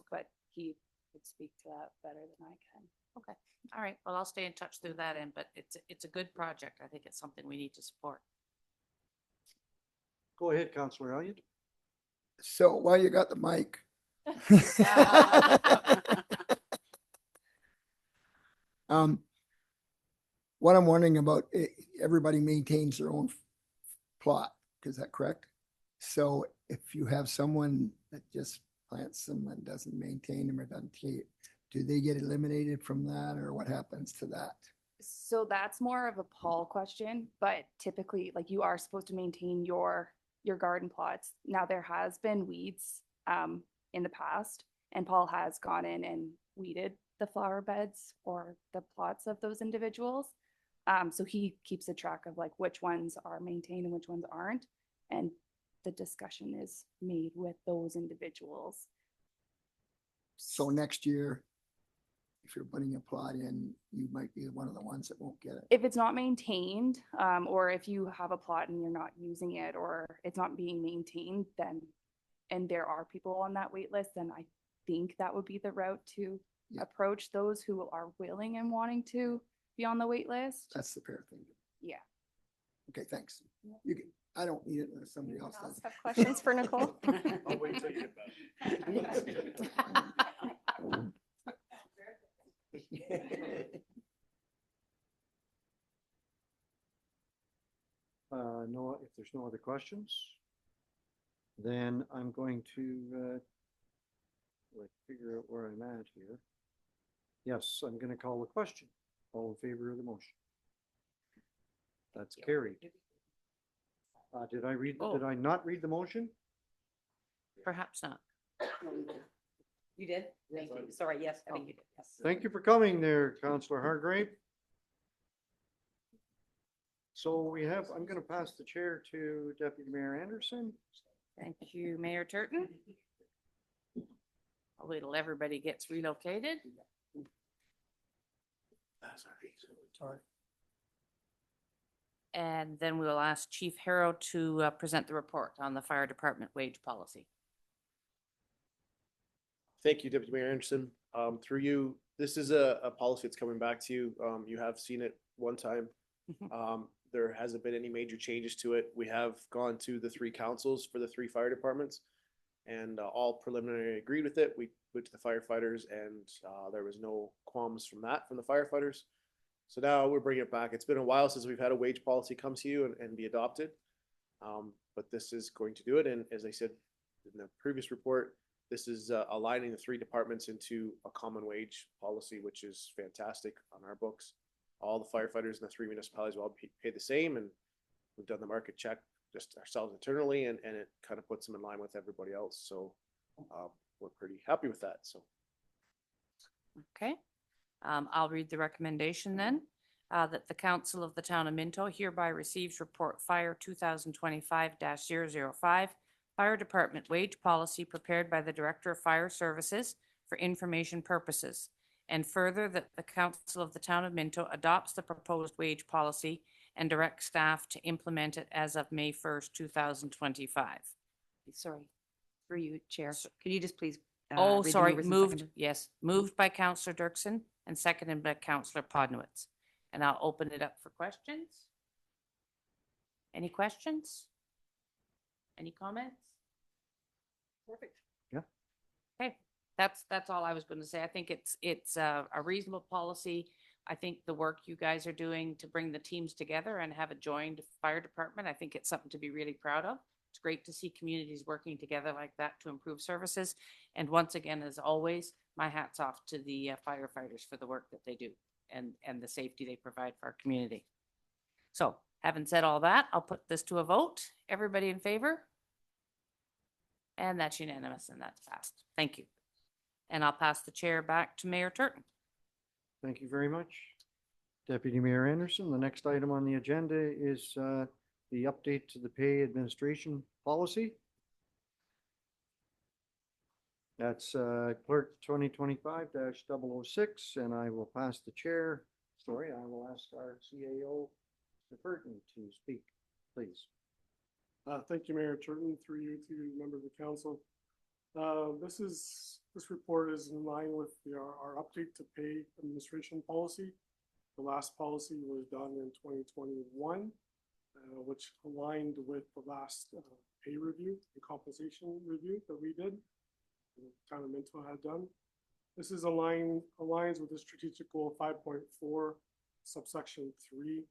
but he could speak to that better than I can. Okay. All right. Well, I'll stay in touch through that end, but it's a good project. I think it's something we need to support. Go ahead, Councillor Elliott. So while you got the mic. What I'm wondering about, everybody maintains their own plot, is that correct? So if you have someone that just plants them and doesn't maintain them or doesn't take, do they get eliminated from that, or what happens to that? So that's more of a Paul question, but typically, like, you are supposed to maintain your garden plots. Now, there has been weeds in the past, and Paul has gone in and weeded the flower beds or the plots of those individuals. So he keeps a track of like which ones are maintained and which ones aren't, and the discussion is made with those individuals. So next year, if you're putting a plot in, you might be one of the ones that won't get it. If it's not maintained, or if you have a plot and you're not using it, or it's not being maintained, then, and there are people on that wait list, then I think that would be the route to approach those who are willing and wanting to be on the wait list. That's the fair thing. Yeah. Okay, thanks. You can, I don't need it unless somebody else Anyone does. else have questions for Nicole? I'll wait till you get back. No, if there's no other questions, then I'm going to, figure out where I'm at here. Yes, I'm gonna call the question. All in favor of the motion? That's carried. Did I not read the motion? Perhaps not. You did? Thank you. Sorry, yes, I think you did. Yes. Thank you for coming there, Councillor Hargrave. So we have, I'm gonna pass the chair to Deputy Mayor Anderson. Thank you, Mayor Turton. I'll wait till everybody gets relocated. Sorry. And then we'll ask Chief Harrow to present the report on the fire department wage policy. Thank you, Deputy Mayor Anderson. Through you, this is a policy that's coming back to you. You have seen it one time. There hasn't been any major changes to it. We have gone to the 3 councils for the 3 fire departments and all preliminary agreed with it. We went to the firefighters and there was no qualms from that from the firefighters. So now we're bringing it back. It's been a while since we've had a wage policy come to you and be adopted. But this is going to do it. And as I said in the previous report, this is aligning the 3 departments into a common wage policy, which is fantastic on our books. All the firefighters in the 3 municipalities will all pay the same, and we've done the market check just ourselves internally, and it kind of puts them in line with everybody else. So we're pretty happy with that. So. Okay. I'll read the recommendation then. That the Council of the Town of Minto hereby receives report Fire 2025-005 Fire Department Wage Policy prepared by the Director of Fire Services for information purposes. And further, that the Council of the Town of Minto adopts the proposed wage policy and directs staff to implement it as of May 1st, 2025. Sorry, through you, Chair. Can you just please? Oh, read the sorry, movers and moved, seconders? yes, moved by Councillor Dirksen and seconded by Councillor Podnowitz. And I'll open it up for questions. Any questions? Any comments? Perfect. Yeah. Okay, that's all I was going to say. I think it's a reasonable policy. I think the work you guys are doing to bring the teams together and have a joined fire department, I think it's something to be really proud of. It's great to see communities working together like that to improve services. And once again, as always, my hat's off to the firefighters for the work that they do and the safety they provide for our community. So having said all that, I'll put this to a vote. Everybody in favor? And that's unanimous and that's passed. Thank you. And I'll pass the chair back to Mayor Turton. Thank you very much. Deputy Mayor Anderson, the next item on the agenda is the update to the pay administration policy. That's clerk 2025-006, and I will pass the chair. Sorry, I will ask our CAO, Mr. Burton, to speak, please. Thank you, Mayor Turton, through you to members of the council. This report is in line with our update to pay administration policy. The last policy was done in 2021, which aligned with the last pay review and compensation review that we did, the Town of Minto had done. This is aligns with the strategic goal 5.4 subsection 3,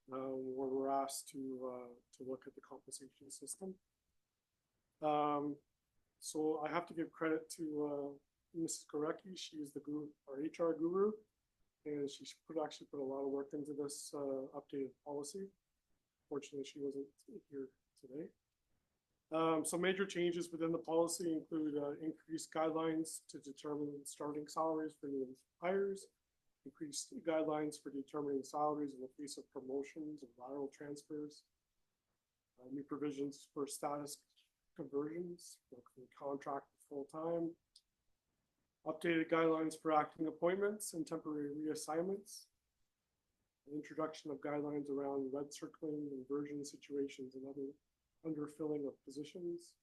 where we're asked to look at the compensation system. So I have to give credit to Mrs. Gorecki. She is the guru, our HR guru, and she actually put a lot of work into this updated policy. Fortunately, she wasn't here today. So major changes within the policy include increased guidelines to determine starting salaries for new hires, increased guidelines for determining salaries in the case of promotions and lateral transfers, new provisions for status conversions from contract to full-time, updated guidelines for acting appointments and temporary reassignments, introduction of guidelines around red circling, inversion situations, and other underfilling of positions.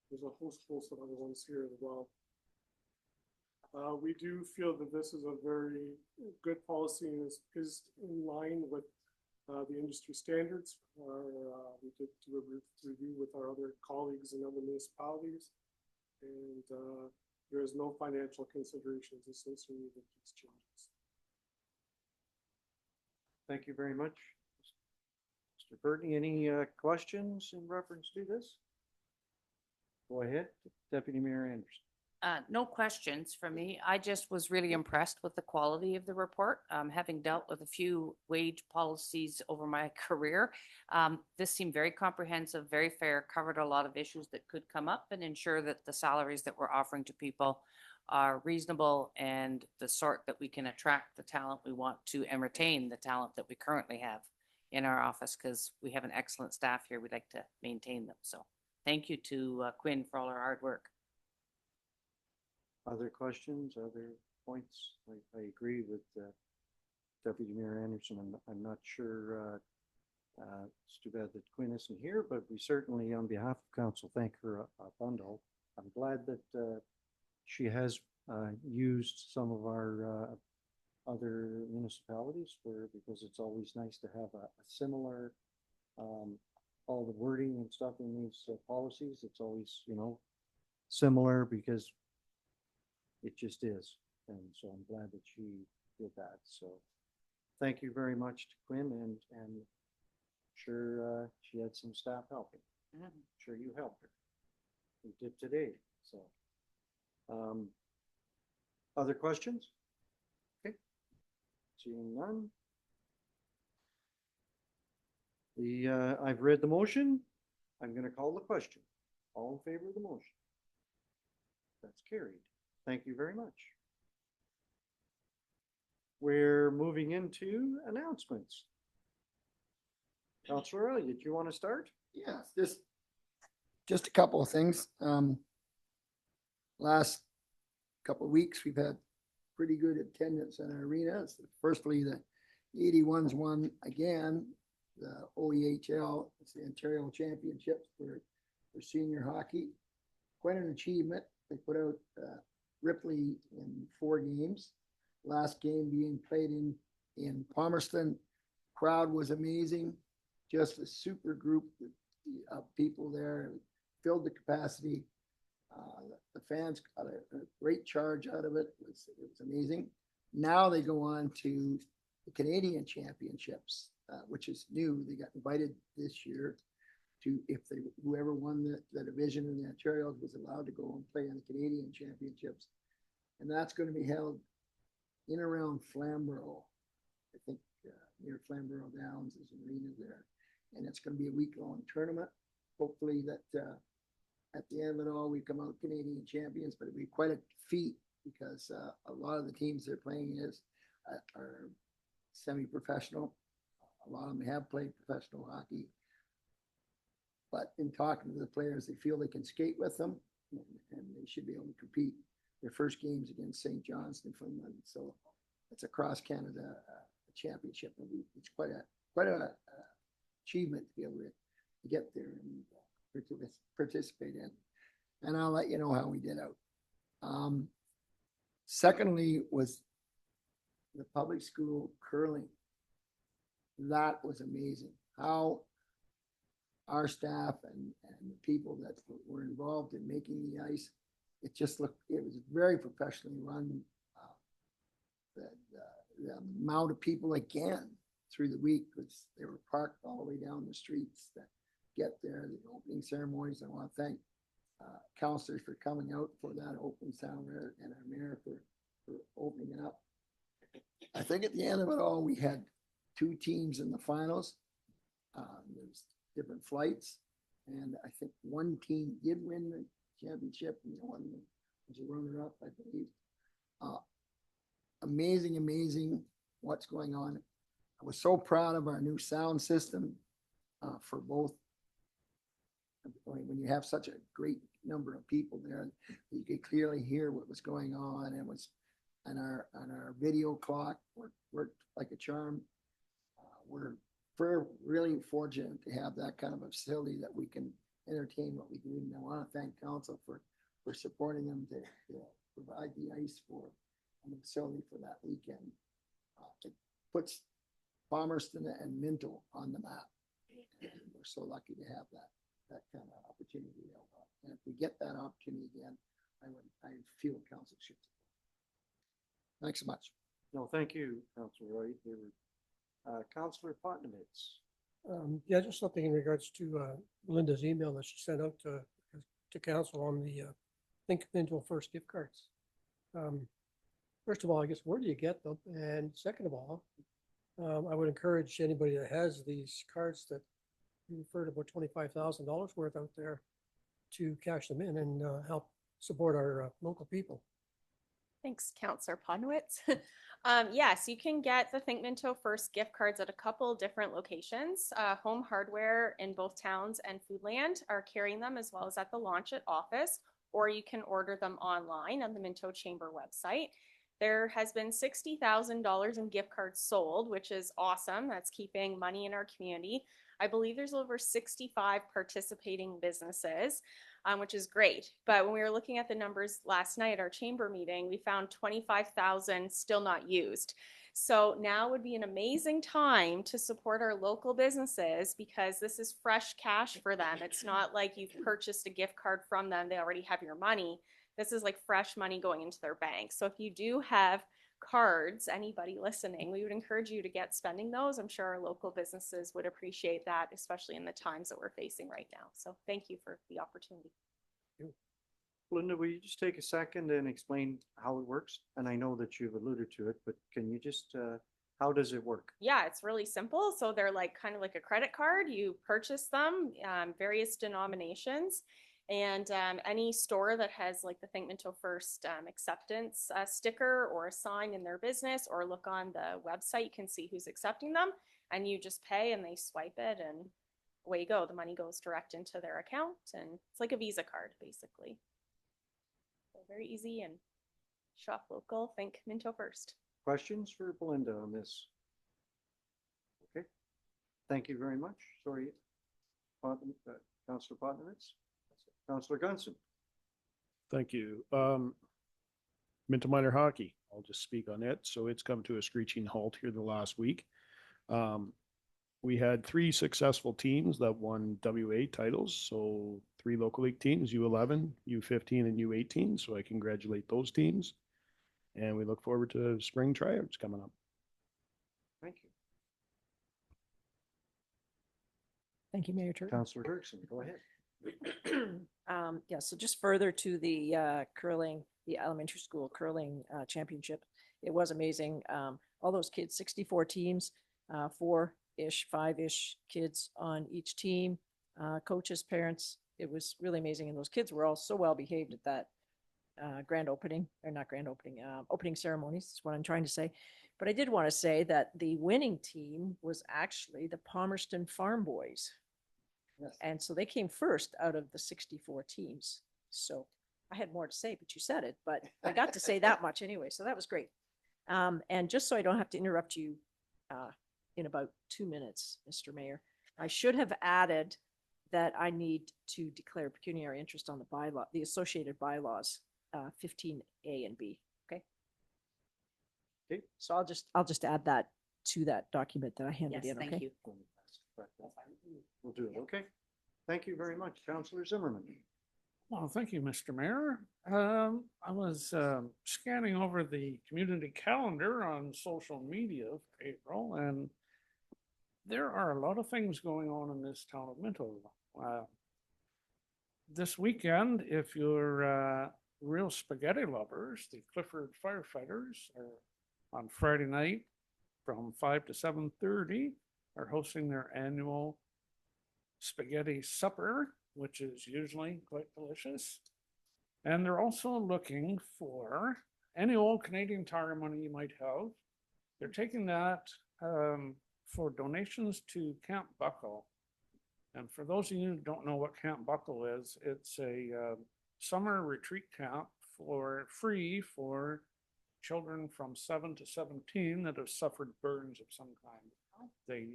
There's a host of other ones here as well. We do feel that this is a very good policy and is in line with the industry standards. We did do a review with our other colleagues in other municipalities. And there is no financial considerations associated with these changes. Thank you very much. Mr. Burton, any questions in reference to this? Go ahead, Deputy Mayor Anderson. No questions from me. I just was really impressed with the quality of the report. Having dealt with a few wage policies over my career, this seemed very comprehensive, very fair, covered a lot of issues that could come up and ensure that the salaries that we're offering to people are reasonable and the sort that we can attract the talent we want to and retain the talent that we currently have in our office, because we have an excellent staff here. We'd like to maintain them. So thank you to Quinn for all her hard work. Other questions, other points? I agree with Deputy Mayor Anderson. I'm not sure, it's too bad that Quinn isn't here, but we certainly, on behalf of council, thank her a bundle. I'm glad that she has used some of our other municipalities because it's always nice to have a similar, all the wording and stuff in these policies. It's always, similar because it just is. And so I'm glad that she did that. So thank you very much to Quinn, and sure she had some staff helping. Sure you helped her. You did today. So other questions? Okay. Seeing none. I've read the motion. I'm going to call the question. All in favor of the motion? That's carried. Thank you very much. We're moving into announcements. Councilor Elliott, do you want to start? Yes, just a couple of things. Last couple of weeks, we've had pretty good attendance in our arenas. Firstly, the 81s won again, the OEHL, it's the Ontario Championships for senior hockey. Quite an achievement. They put out Ripley in 4 games. Last game being played in Palmerston. Crowd was amazing. Just a super group of people there. Filled the capacity. The fans got a great charge out of it. It was amazing. Now they go on to the Canadian Championships, which is new. They got invited this year to, whoever won the division in the Ontario was allowed to go and play in the Canadian Championships. And that's going to be held in around Flamborough. I think near Flamborough Downs is an arena there. And it's going to be a week-long tournament. Hopefully that at the end of it all, we come out Canadian champions, but it'd be quite a feat because a lot of the teams they're playing are semi-professional. A lot of them have played professional hockey. But in talking to the players, they feel they can skate with them and they should be able to compete. Their first game's against St. John's, Newfoundland. So it's a cross Canada championship. It's quite a achievement to be able to get there and participate in. And I'll let you know how we did out. Secondly was the public school curling. That was amazing. How our staff and the people that were involved in making the ice, it was very professionally run. The amount of people again through the week, because they were parked all the way down the streets that get there, the opening ceremonies. I want to thank counselors for coming out for that opening ceremony and our mayor for opening it up. I think at the end of it all, we had 2 teams in the finals. There's different flights, and I think one team did win the championship, and the one was a runner-up, I believe. Amazing what's going on. I was so proud of our new sound system for both. When you have such a great number of people there, you could clearly hear what was going on. And our video clock worked like a charm. We're really fortunate to have that kind of a facility that we can entertain what we do. And I want to thank council for supporting them to provide the ice for the facility for that weekend. It puts Palmerston and Minto on the map. And we're so lucky to have that kind of opportunity. And if we get that opportunity again, I feel council should. Thanks so much. No, thank you, Councilor Roy. Councilor Potnowitz. Yeah, just something in regards to Linda's email that she sent out to council on the Think Minto First gift cards. First of all, I guess, where do you get them? And second of all, I would encourage anybody that has these cards that you referred about $25,000 worth out there to cash them in and help support our local people. Thanks, Counselor Podnowitz. Yes, you can get the Think Minto First gift cards at a couple different locations. Home Hardware in both towns and Foodland are carrying them, as well as at the Launch It office, or you can order them online on the Minto Chamber website. There has been $60,000 in gift cards sold, which is awesome. That's keeping money in our community. I believe there's over 65 participating businesses, which is great. But when we were looking at the numbers last night at our chamber meeting, we found 25,000 still not used. So now would be an amazing time to support our local businesses because this is fresh cash for them. It's not like you've purchased a gift card from them. They already have your money. This is like fresh money going into their bank. So if you do have cards, anybody listening, we would encourage you to get spending those. I'm sure our local businesses would appreciate that, especially in the times that we're facing right now. So thank you for the opportunity. Linda, will you just take a second and explain how it works? And I know that you've alluded to it, but can you just, how does it work? Yeah, it's really simple. So they're like kind of like a credit card. You purchase them, various denominations. And any store that has like the Think Minto First acceptance sticker or a sign in their business, or look on the website, you can see who's accepting them, and you just pay and they swipe it and away you go. The money goes direct into their account, and it's like a Visa card basically. So very easy, and shop local, think Minto First. Questions for Belinda on this? Okay, thank you very much. Sorry, Councilor Potnowitz. Councilor Gunson. Thank you. Minto Minor Hockey, I'll just speak on it. So it's come to a screeching halt here the last week. We had 3 successful teams that won WA titles. So 3 local league teams, U11, U15, and U18. So I congratulate those teams. And we look forward to spring tryouts coming up. Thank you. Thank you, Mayor Turton. Councilor Dirksen, go ahead. Yeah, so just further to the curling, the elementary school curling championship, it was amazing. All those kids, 64 teams, 4-ish, 5-ish kids on each team, coaches, parents. It was really amazing. And those kids were all so well behaved at that grand opening, or not grand opening, opening ceremonies is what I'm trying to say. But I did want to say that the winning team was actually the Palmerston Farm Boys. Yes. And so they came first out of the 64 teams. So I had more to say, but you said it, but I got to say that much anyway. So that was great. And just so I don't have to interrupt you in about 2 minutes, Mr. Mayor, I should have added that I need to declare pecuniary interest on the bylaw, the associated bylaws, 15A and B. Okay. Okay. So I'll just add that to that document that I handed Yes, in. thank Okay. you. We'll do it. Okay. Thank you very much, Councilor Zimmerman. Well, thank you, Mr. Mayor. I was scanning over the community calendar on social media for April, and there are a lot of things going on in this town of Minto. This weekend, if you're real spaghetti lovers, the Clifford Firefighters are on Friday night from 5 to 7:30 are hosting their annual spaghetti supper, which is usually quite delicious. And they're also looking for any old Canadian Tire money you might have. They're taking that for donations to Camp Buckle. And for those of you who don't know what Camp Buckle is, it's a summer retreat camp for free for children from 7 to 17 that have suffered burns of some kind. They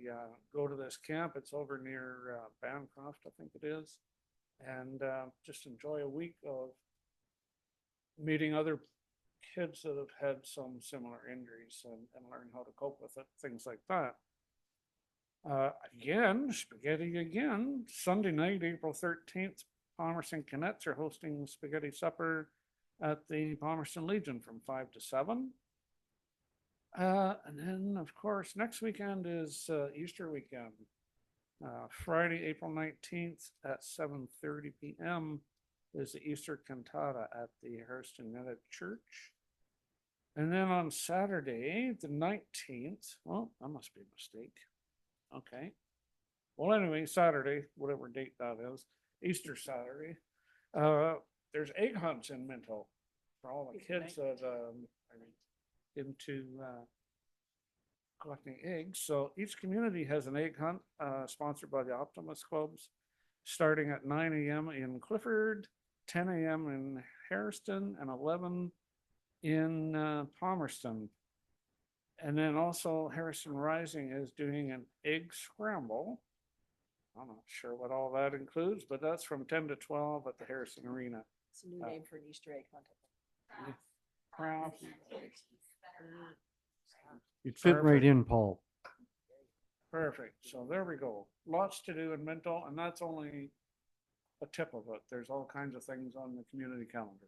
go to this camp. It's over near Bancroft, I think it is, and just enjoy a week of meeting other kids that have had some similar injuries and learn how to cope with it, things like that. Again, spaghetti again. Sunday night, April 13th, Palmerston Cadets are hosting spaghetti supper at the Palmerston Legion from 5 to 7. And then, of course, next weekend is Easter weekend. Friday, April 19th at 7:30 p.m. is the Easter cantata at the Hurston United Church. And then on Saturday, the 19th, well, that must be a mistake. Okay. Well, anyway, Saturday, whatever date that is, Easter Saturday, there's egg hunts in Minto for all the kids that are into collecting eggs. So each community has an egg hunt sponsored by the Optimist Clubs, starting at 9 a.m. in Clifford, 10 a.m. in Harriston, and 11 in Palmerston. And then also Harrison Rising is doing an egg scramble. I'm not sure what all that includes, but that's from 10 to 12 at the Harrison Arena. It's a new name for an Easter egg hunt. Craft. You'd fit right Perfect. in, Paul. Perfect. So there we go. Lots to do in Minto, and that's only a tip of it. There's all kinds of things on the community calendar.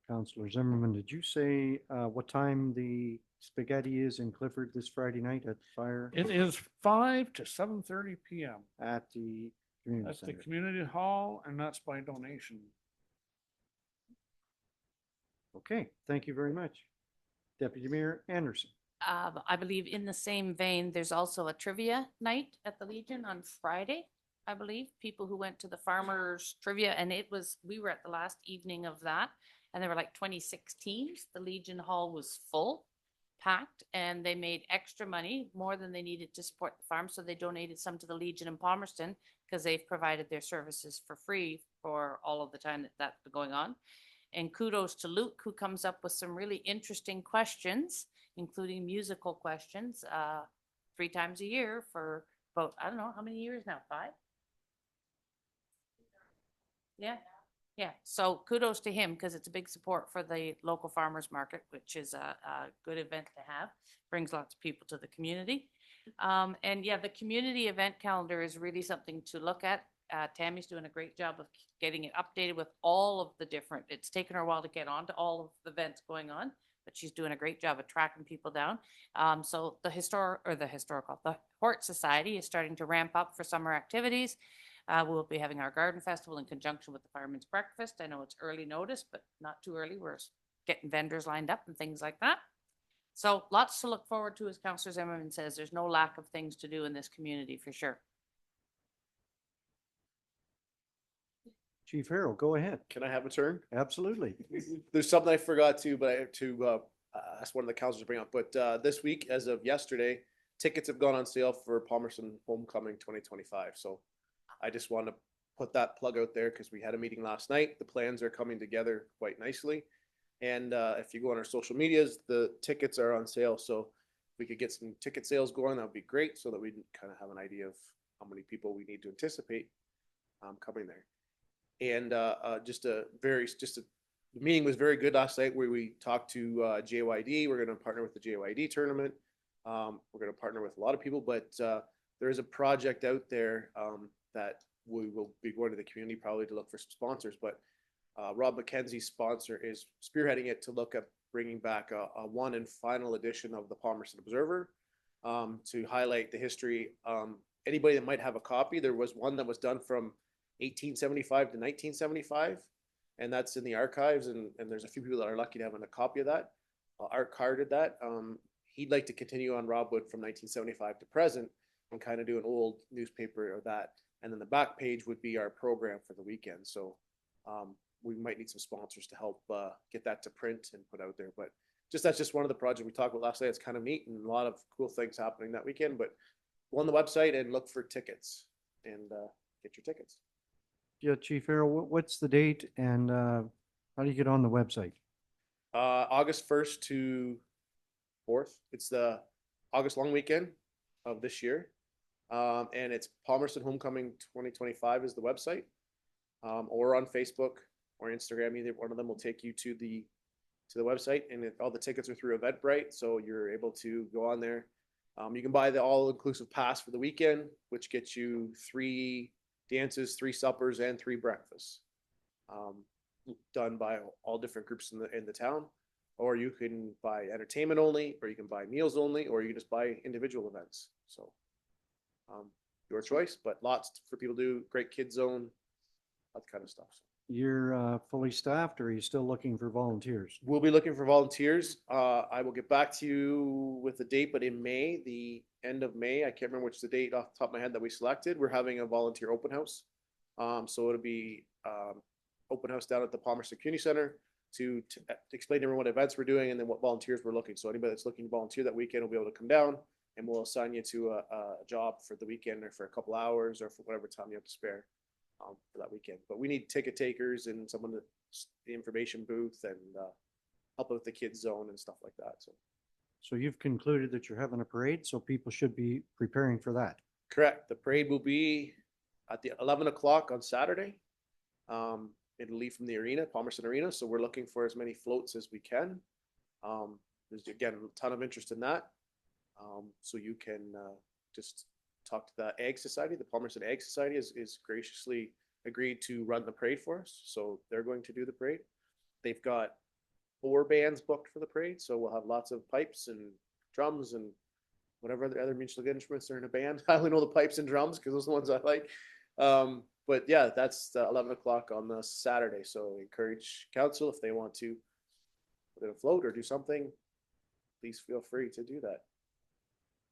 Councillor Zimmerman, did you say what time the spaghetti is in Clifford this Friday night at the fire? It is 5 to 7:30 p.m. At the community at the center. community hall, and that's by donation. Okay, thank you very much. Deputy Mayor Anderson. I believe in the same vein, there's also a trivia night at the Legion on Friday. I believe people who went to the farmers trivia, and we were at the last evening of that, and there were like 26 teams. The Legion Hall was full, packed, and they made extra money, more than they needed to support the farm. So they donated some to the Legion in Palmerston because they've provided their services for free for all of the time that's been going on. And kudos to Luke, who comes up with some really interesting questions, including musical questions, 3 times a year for about, I don't know, how many years now? 5? Yeah. Yeah. So kudos to him because it's a big support for the local farmers market, which is a good event to have. Brings lots of people to the community. And yeah, the community event calendar is really something to look at. Tammy's doing a great job of getting it updated with all of the different, it's taken her a while to get on to all of the events going on, but she's doing a great job of tracking people down. So the Hort Society is starting to ramp up for summer activities. We'll be having our garden festival in conjunction with the Fireman's Breakfast. I know it's early notice, but not too early. We're getting vendors lined up and things like that. So lots to look forward to, as Councillor Zimmerman says. There's no lack of things to do in this community for sure. Chief Harold, go ahead. Can I have a turn? Absolutely. There's something I forgot to, but I have to ask one of the councilors to bring up. But this week, as of yesterday, tickets have gone on sale for Palmerston Homecoming 2025. So I just want to put that plug out there because we had a meeting last night. The plans are coming together quite nicely. And if you go on our social medias, the tickets are on sale. So if we could get some ticket sales going, that would be great so that we kind of have an idea of how many people we need to anticipate coming there. And the meeting was very good last night where we talked to JYD. We're going to partner with the JYD tournament. We're going to partner with a lot of people, but there is a project out there that we will be going to the community probably to look for some sponsors. But Rob McKenzie's sponsor is spearheading it to look at bringing back a one and final edition of the Palmerston Observer to highlight the history. Anybody that might have a copy, there was one that was done from 1875 to 1975, and that's in the archives, and there's a few people that are lucky to have a copy of that. Art Carr did that. He'd like to continue on Rob Wood from 1975 to present and kind of do an old newspaper of that, and then the back page would be our program for the weekend. So we might need some sponsors to help get that to print and put out there, but that's just one of the projects we talked about last night. It's kind of neat and a lot of cool things happening that weekend, but go on the website and look for tickets and get your tickets. Yeah, Chief Harold, what's the date and how do you get on the website? August 1st to 4th. It's the August long weekend of this year. And it's Palmerston Homecoming 2025 is the website, or on Facebook or Instagram. Either one of them will take you to the website, and all the tickets are through Eventbrite. So you're able to go on there You can buy the all-inclusive pass for the weekend, which gets you 3 dances, 3 suppers, and 3 breakfasts. Done by all different groups in the town. Or you can buy entertainment only, or you can buy meals only, or you can just buy individual events. So your choice, but lots for people to do, great kids zone, that kind of stuff. You're fully staffed, or are you still looking for volunteers? We'll be looking for volunteers. I will get back to you with the date, but in May, the end of May, I can't remember which the date off the top of my head that we selected. We're having a volunteer open house. So it'll be open house down at the Palmerston Community Center to explain to everyone what events we're doing and then what volunteers we're looking. So anybody that's looking to volunteer that weekend will be able to come down, and we'll assign you to a job for the weekend or for a couple hours or for whatever time you have to spare for that weekend. But we need ticket takers and someone to the information booth and help with the kids zone and stuff like that. So you've concluded that you're having a parade, so people should be preparing for that. Correct. The parade will be at the 11 o'clock on Saturday. It'll leave from the arena, Palmerston Arena. So we're looking for as many floats as we can. There's again a ton of interest in that. So you can just talk to the Ag Society. The Palmerston Ag Society is graciously agreed to run the parade for us. So they're going to do the parade. They've got 4 bands booked for the parade. So we'll have lots of pipes and drums and whatever other musical instruments are in a band. I only know the pipes and drums because those are the ones I like. But yeah, that's 11 o'clock on the Saturday. So encourage council if they want to put in a float or do something, please feel free to do that.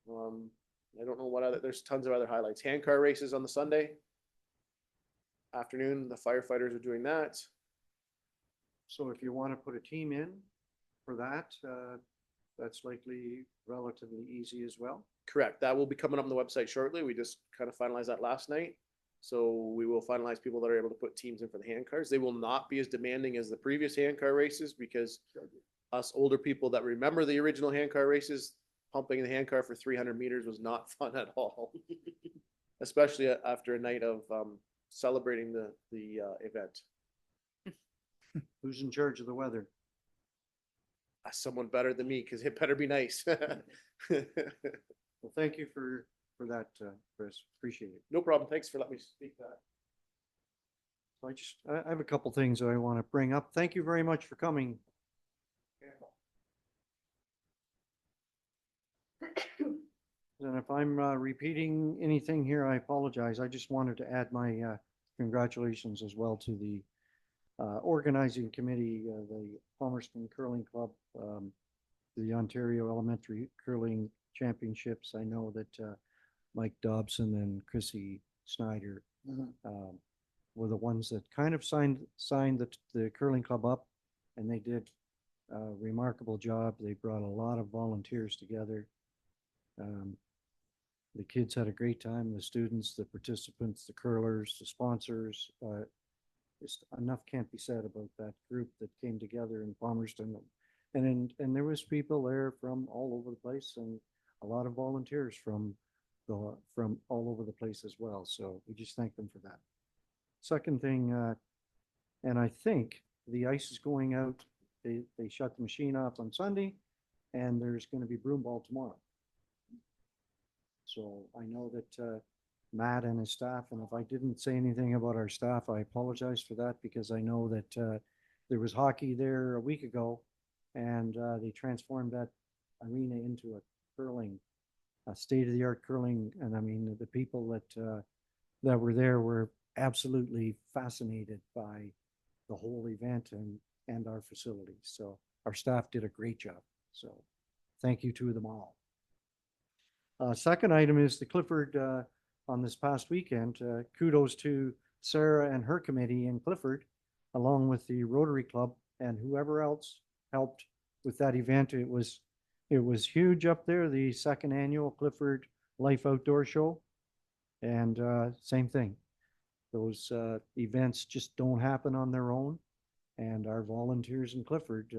I don't know what other, there's tons of other highlights. Handcar races on the Sunday afternoon. The firefighters are doing that. So if you want to put a team in for that, that's likely relatively easy as well. Correct. That will be coming up on the website shortly. We just kind of finalized that last night. So we will finalize people that are able to put teams in for the handcars. They will not be as demanding as the previous handcar races because us older people that remember the original handcar races, pumping the handcar for 300 meters was not fun at all, especially after a night of celebrating the event. Who's in charge of the weather? Someone better than me, because it better be nice. Well, thank you for that, Chris. Appreciate it. No problem. Thanks for letting me speak that. So I have a couple things that I want to bring up. Thank you very much for coming. And if I'm repeating anything here, I apologize. I just wanted to add my congratulations as well to the organizing committee, the Palmerston Curling Club, the Ontario Elementary Curling Championships. I know that Mike Dobson and Chrissy Snyder were the ones that kind of signed the curling club up, and they did a remarkable job. They brought a lot of volunteers together. The kids had a great time, the students, the participants, the curlers, the sponsors. Just enough can't be said about that group that came together in Palmerston. And there was people there from all over the place, and a lot of volunteers from all over the place as well. So we just thank them for that. Second thing, and I think the ice is going out. They shut the machine off on Sunday, and there's going to be broom ball tomorrow. So I know that Matt and his staff, and if I didn't say anything about our staff, I apologize for that, because I know that there was hockey there a week ago, and they transformed that arena into a state-of-the-art curling. And I mean, the people that were there were absolutely fascinated by the whole event and our facilities. So our staff did a great job. So thank you to them all. Second item is the Clifford on this past weekend. Kudos to Sarah and her committee in Clifford, along with the Rotary Club and whoever else helped with that event. It was huge up there, the second annual Clifford Life Outdoor Show. And same thing. Those events just don't happen on their own. And our volunteers in Clifford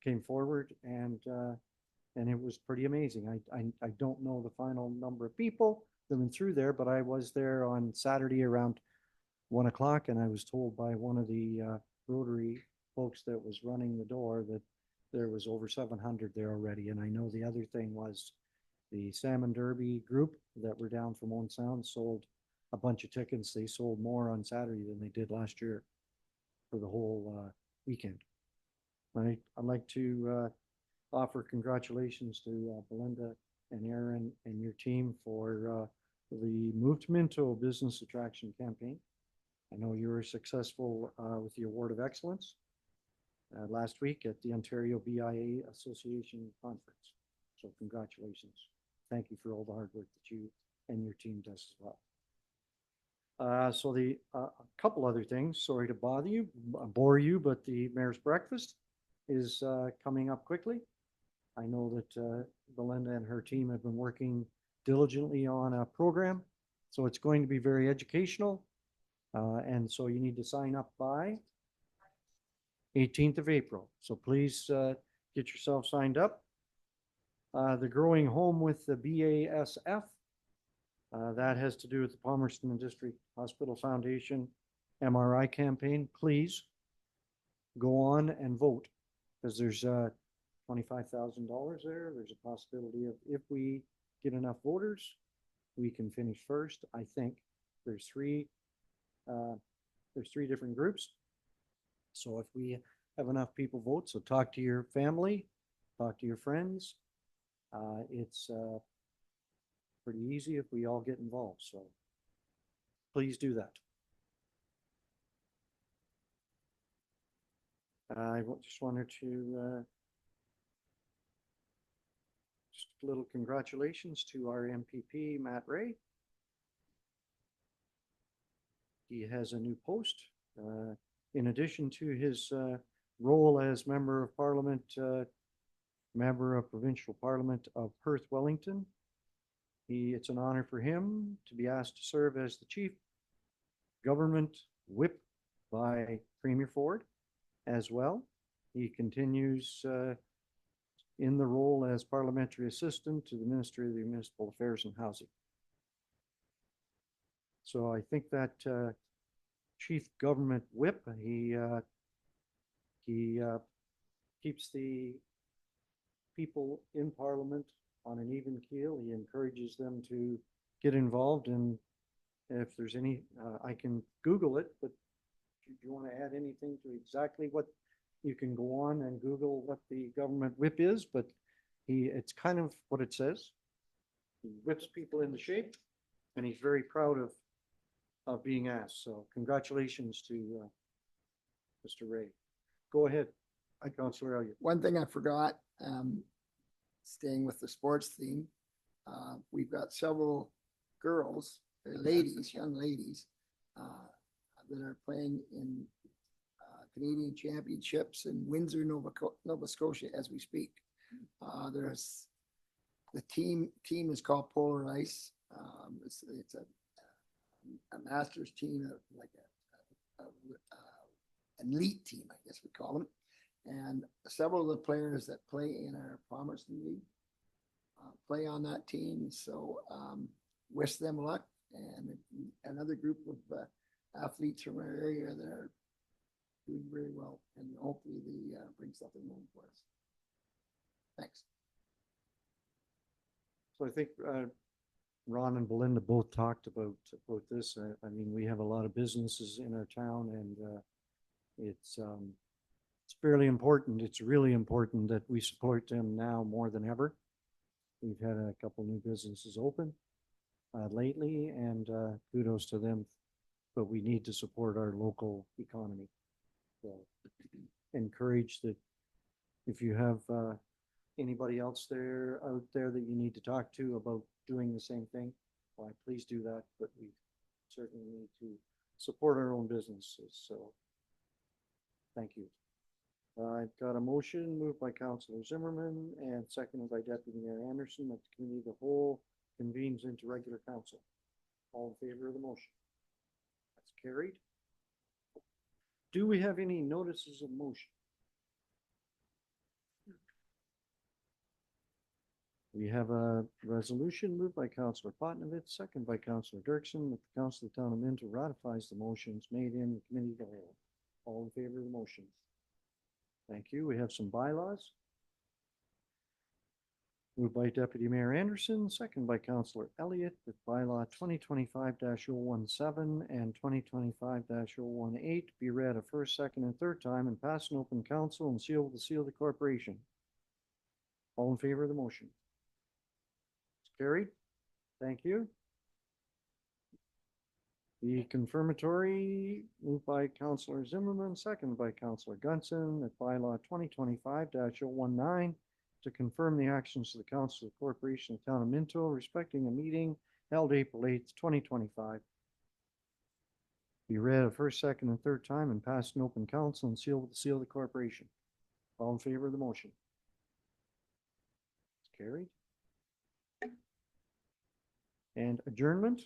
came forward, and it was pretty amazing. I don't know the final number of people that went through there, but I was there on Saturday around 1 o'clock, and I was told by one of the Rotary folks that was running the door that there was over 700 there already. And I know the other thing was The Salmon Derby group that were down from Owen Sound sold a bunch of tickets. They sold more on Saturday than they did last year for the whole weekend. I'd like to offer congratulations to Belinda and Aaron and your team for the Move to Minto Business Attraction Campaign. I know you were successful with the Award of Excellence last week at the Ontario BIA Association Conference. So congratulations. Thank you for all the hard work that you and your team does as well. So a couple other things, sorry to bore you, but the Mayor's Breakfast is coming up quickly. I know that Belinda and her team have been working diligently on a program, so it's going to be very educational. And so you need to sign up by 18th of April. So please get yourself signed up. The Growing Home with the BASF, that has to do with the Palmerston District Hospital Foundation MRI campaign. Please go on and vote, because there's $25,000 there. There's a possibility of, if we get enough voters, we can finish first. I think there's three different groups. So if we have enough people vote, so talk to your family, talk to your friends. It's pretty easy if we all get involved. So please do that. I just wanted to just a little congratulations to our MPP, Matt Ray. He has a new post. In addition to his role as Member of Parliament, Member of Provincial Parliament of Perth Wellington, it's an honor for him to be asked to serve as the Chief Government Whip by Premier Ford as well. He continues in the role as Parliamentary Assistant to the Ministry of the Municipal Affairs and Housing. So I think that Chief Government Whip, he keeps the people in Parliament on an even keel. He encourages them to get involved, and if there's any, I can Google it, but do you want to add anything to exactly what you can go on and Google what the government whip is? But it's kind of what it says. He whips people into shape, and he's very proud of being asked. So congratulations to Mr. Ray. Go ahead, Councillor Elliott. One thing I forgot, staying with the sports theme, we've got several girls, ladies, young ladies, that are playing in Canadian Championships in Windsor, Nova Scotia as we speak. There's the team is called Polar Ice. It's a master's team, like an elite team, I guess we call them. And several of the players that play in our Palmerston League play on that team. So wish them luck, and another group of athletes from our area that are doing very well, and hopefully they bring something home for us. Thanks. So I think Ron and Belinda both talked about this. I mean, we have a lot of businesses in our town, and it's fairly important. It's really important that we support them now more than ever. We've had a couple new businesses open lately, and kudos to them. But we need to support our local economy. So encourage that if you have anybody else out there that you need to talk to about doing the same thing, why, please do that. But we certainly need to support our own businesses. So thank you. I've got a motion moved by Councillor Zimmerman and seconded by Deputy Mayor Anderson that the committee of the whole convenes into regular council. All in favor of the motion? That's carried. Do we have any notices of motion? We have a resolution moved by Councillor Potnovich, second by Councillor Dirksen, that the Council of the Town of Minto ratifies the motions made in the committee of the whole. All in favor of the motion? Thank you. We have some bylaws. Moved by Deputy Mayor Anderson, second by Councillor Elliott, that bylaw 2025-017 and 2025-018 be read a first, second, and third time and pass an open council and seal with the seal of the corporation. All in favor of the motion? It's carried. Thank you. The confirmatory, moved by Councillor Zimmerman, second by Councillor Gunson, that bylaw 2025-019 to confirm the actions of the Council of the Corporation of Town of Minto respecting a meeting held April 8th, 2025. Be read a first, second, and third time and passed an open council and sealed with the seal of the corporation. All in favor of the motion? It's carried. And adjournment?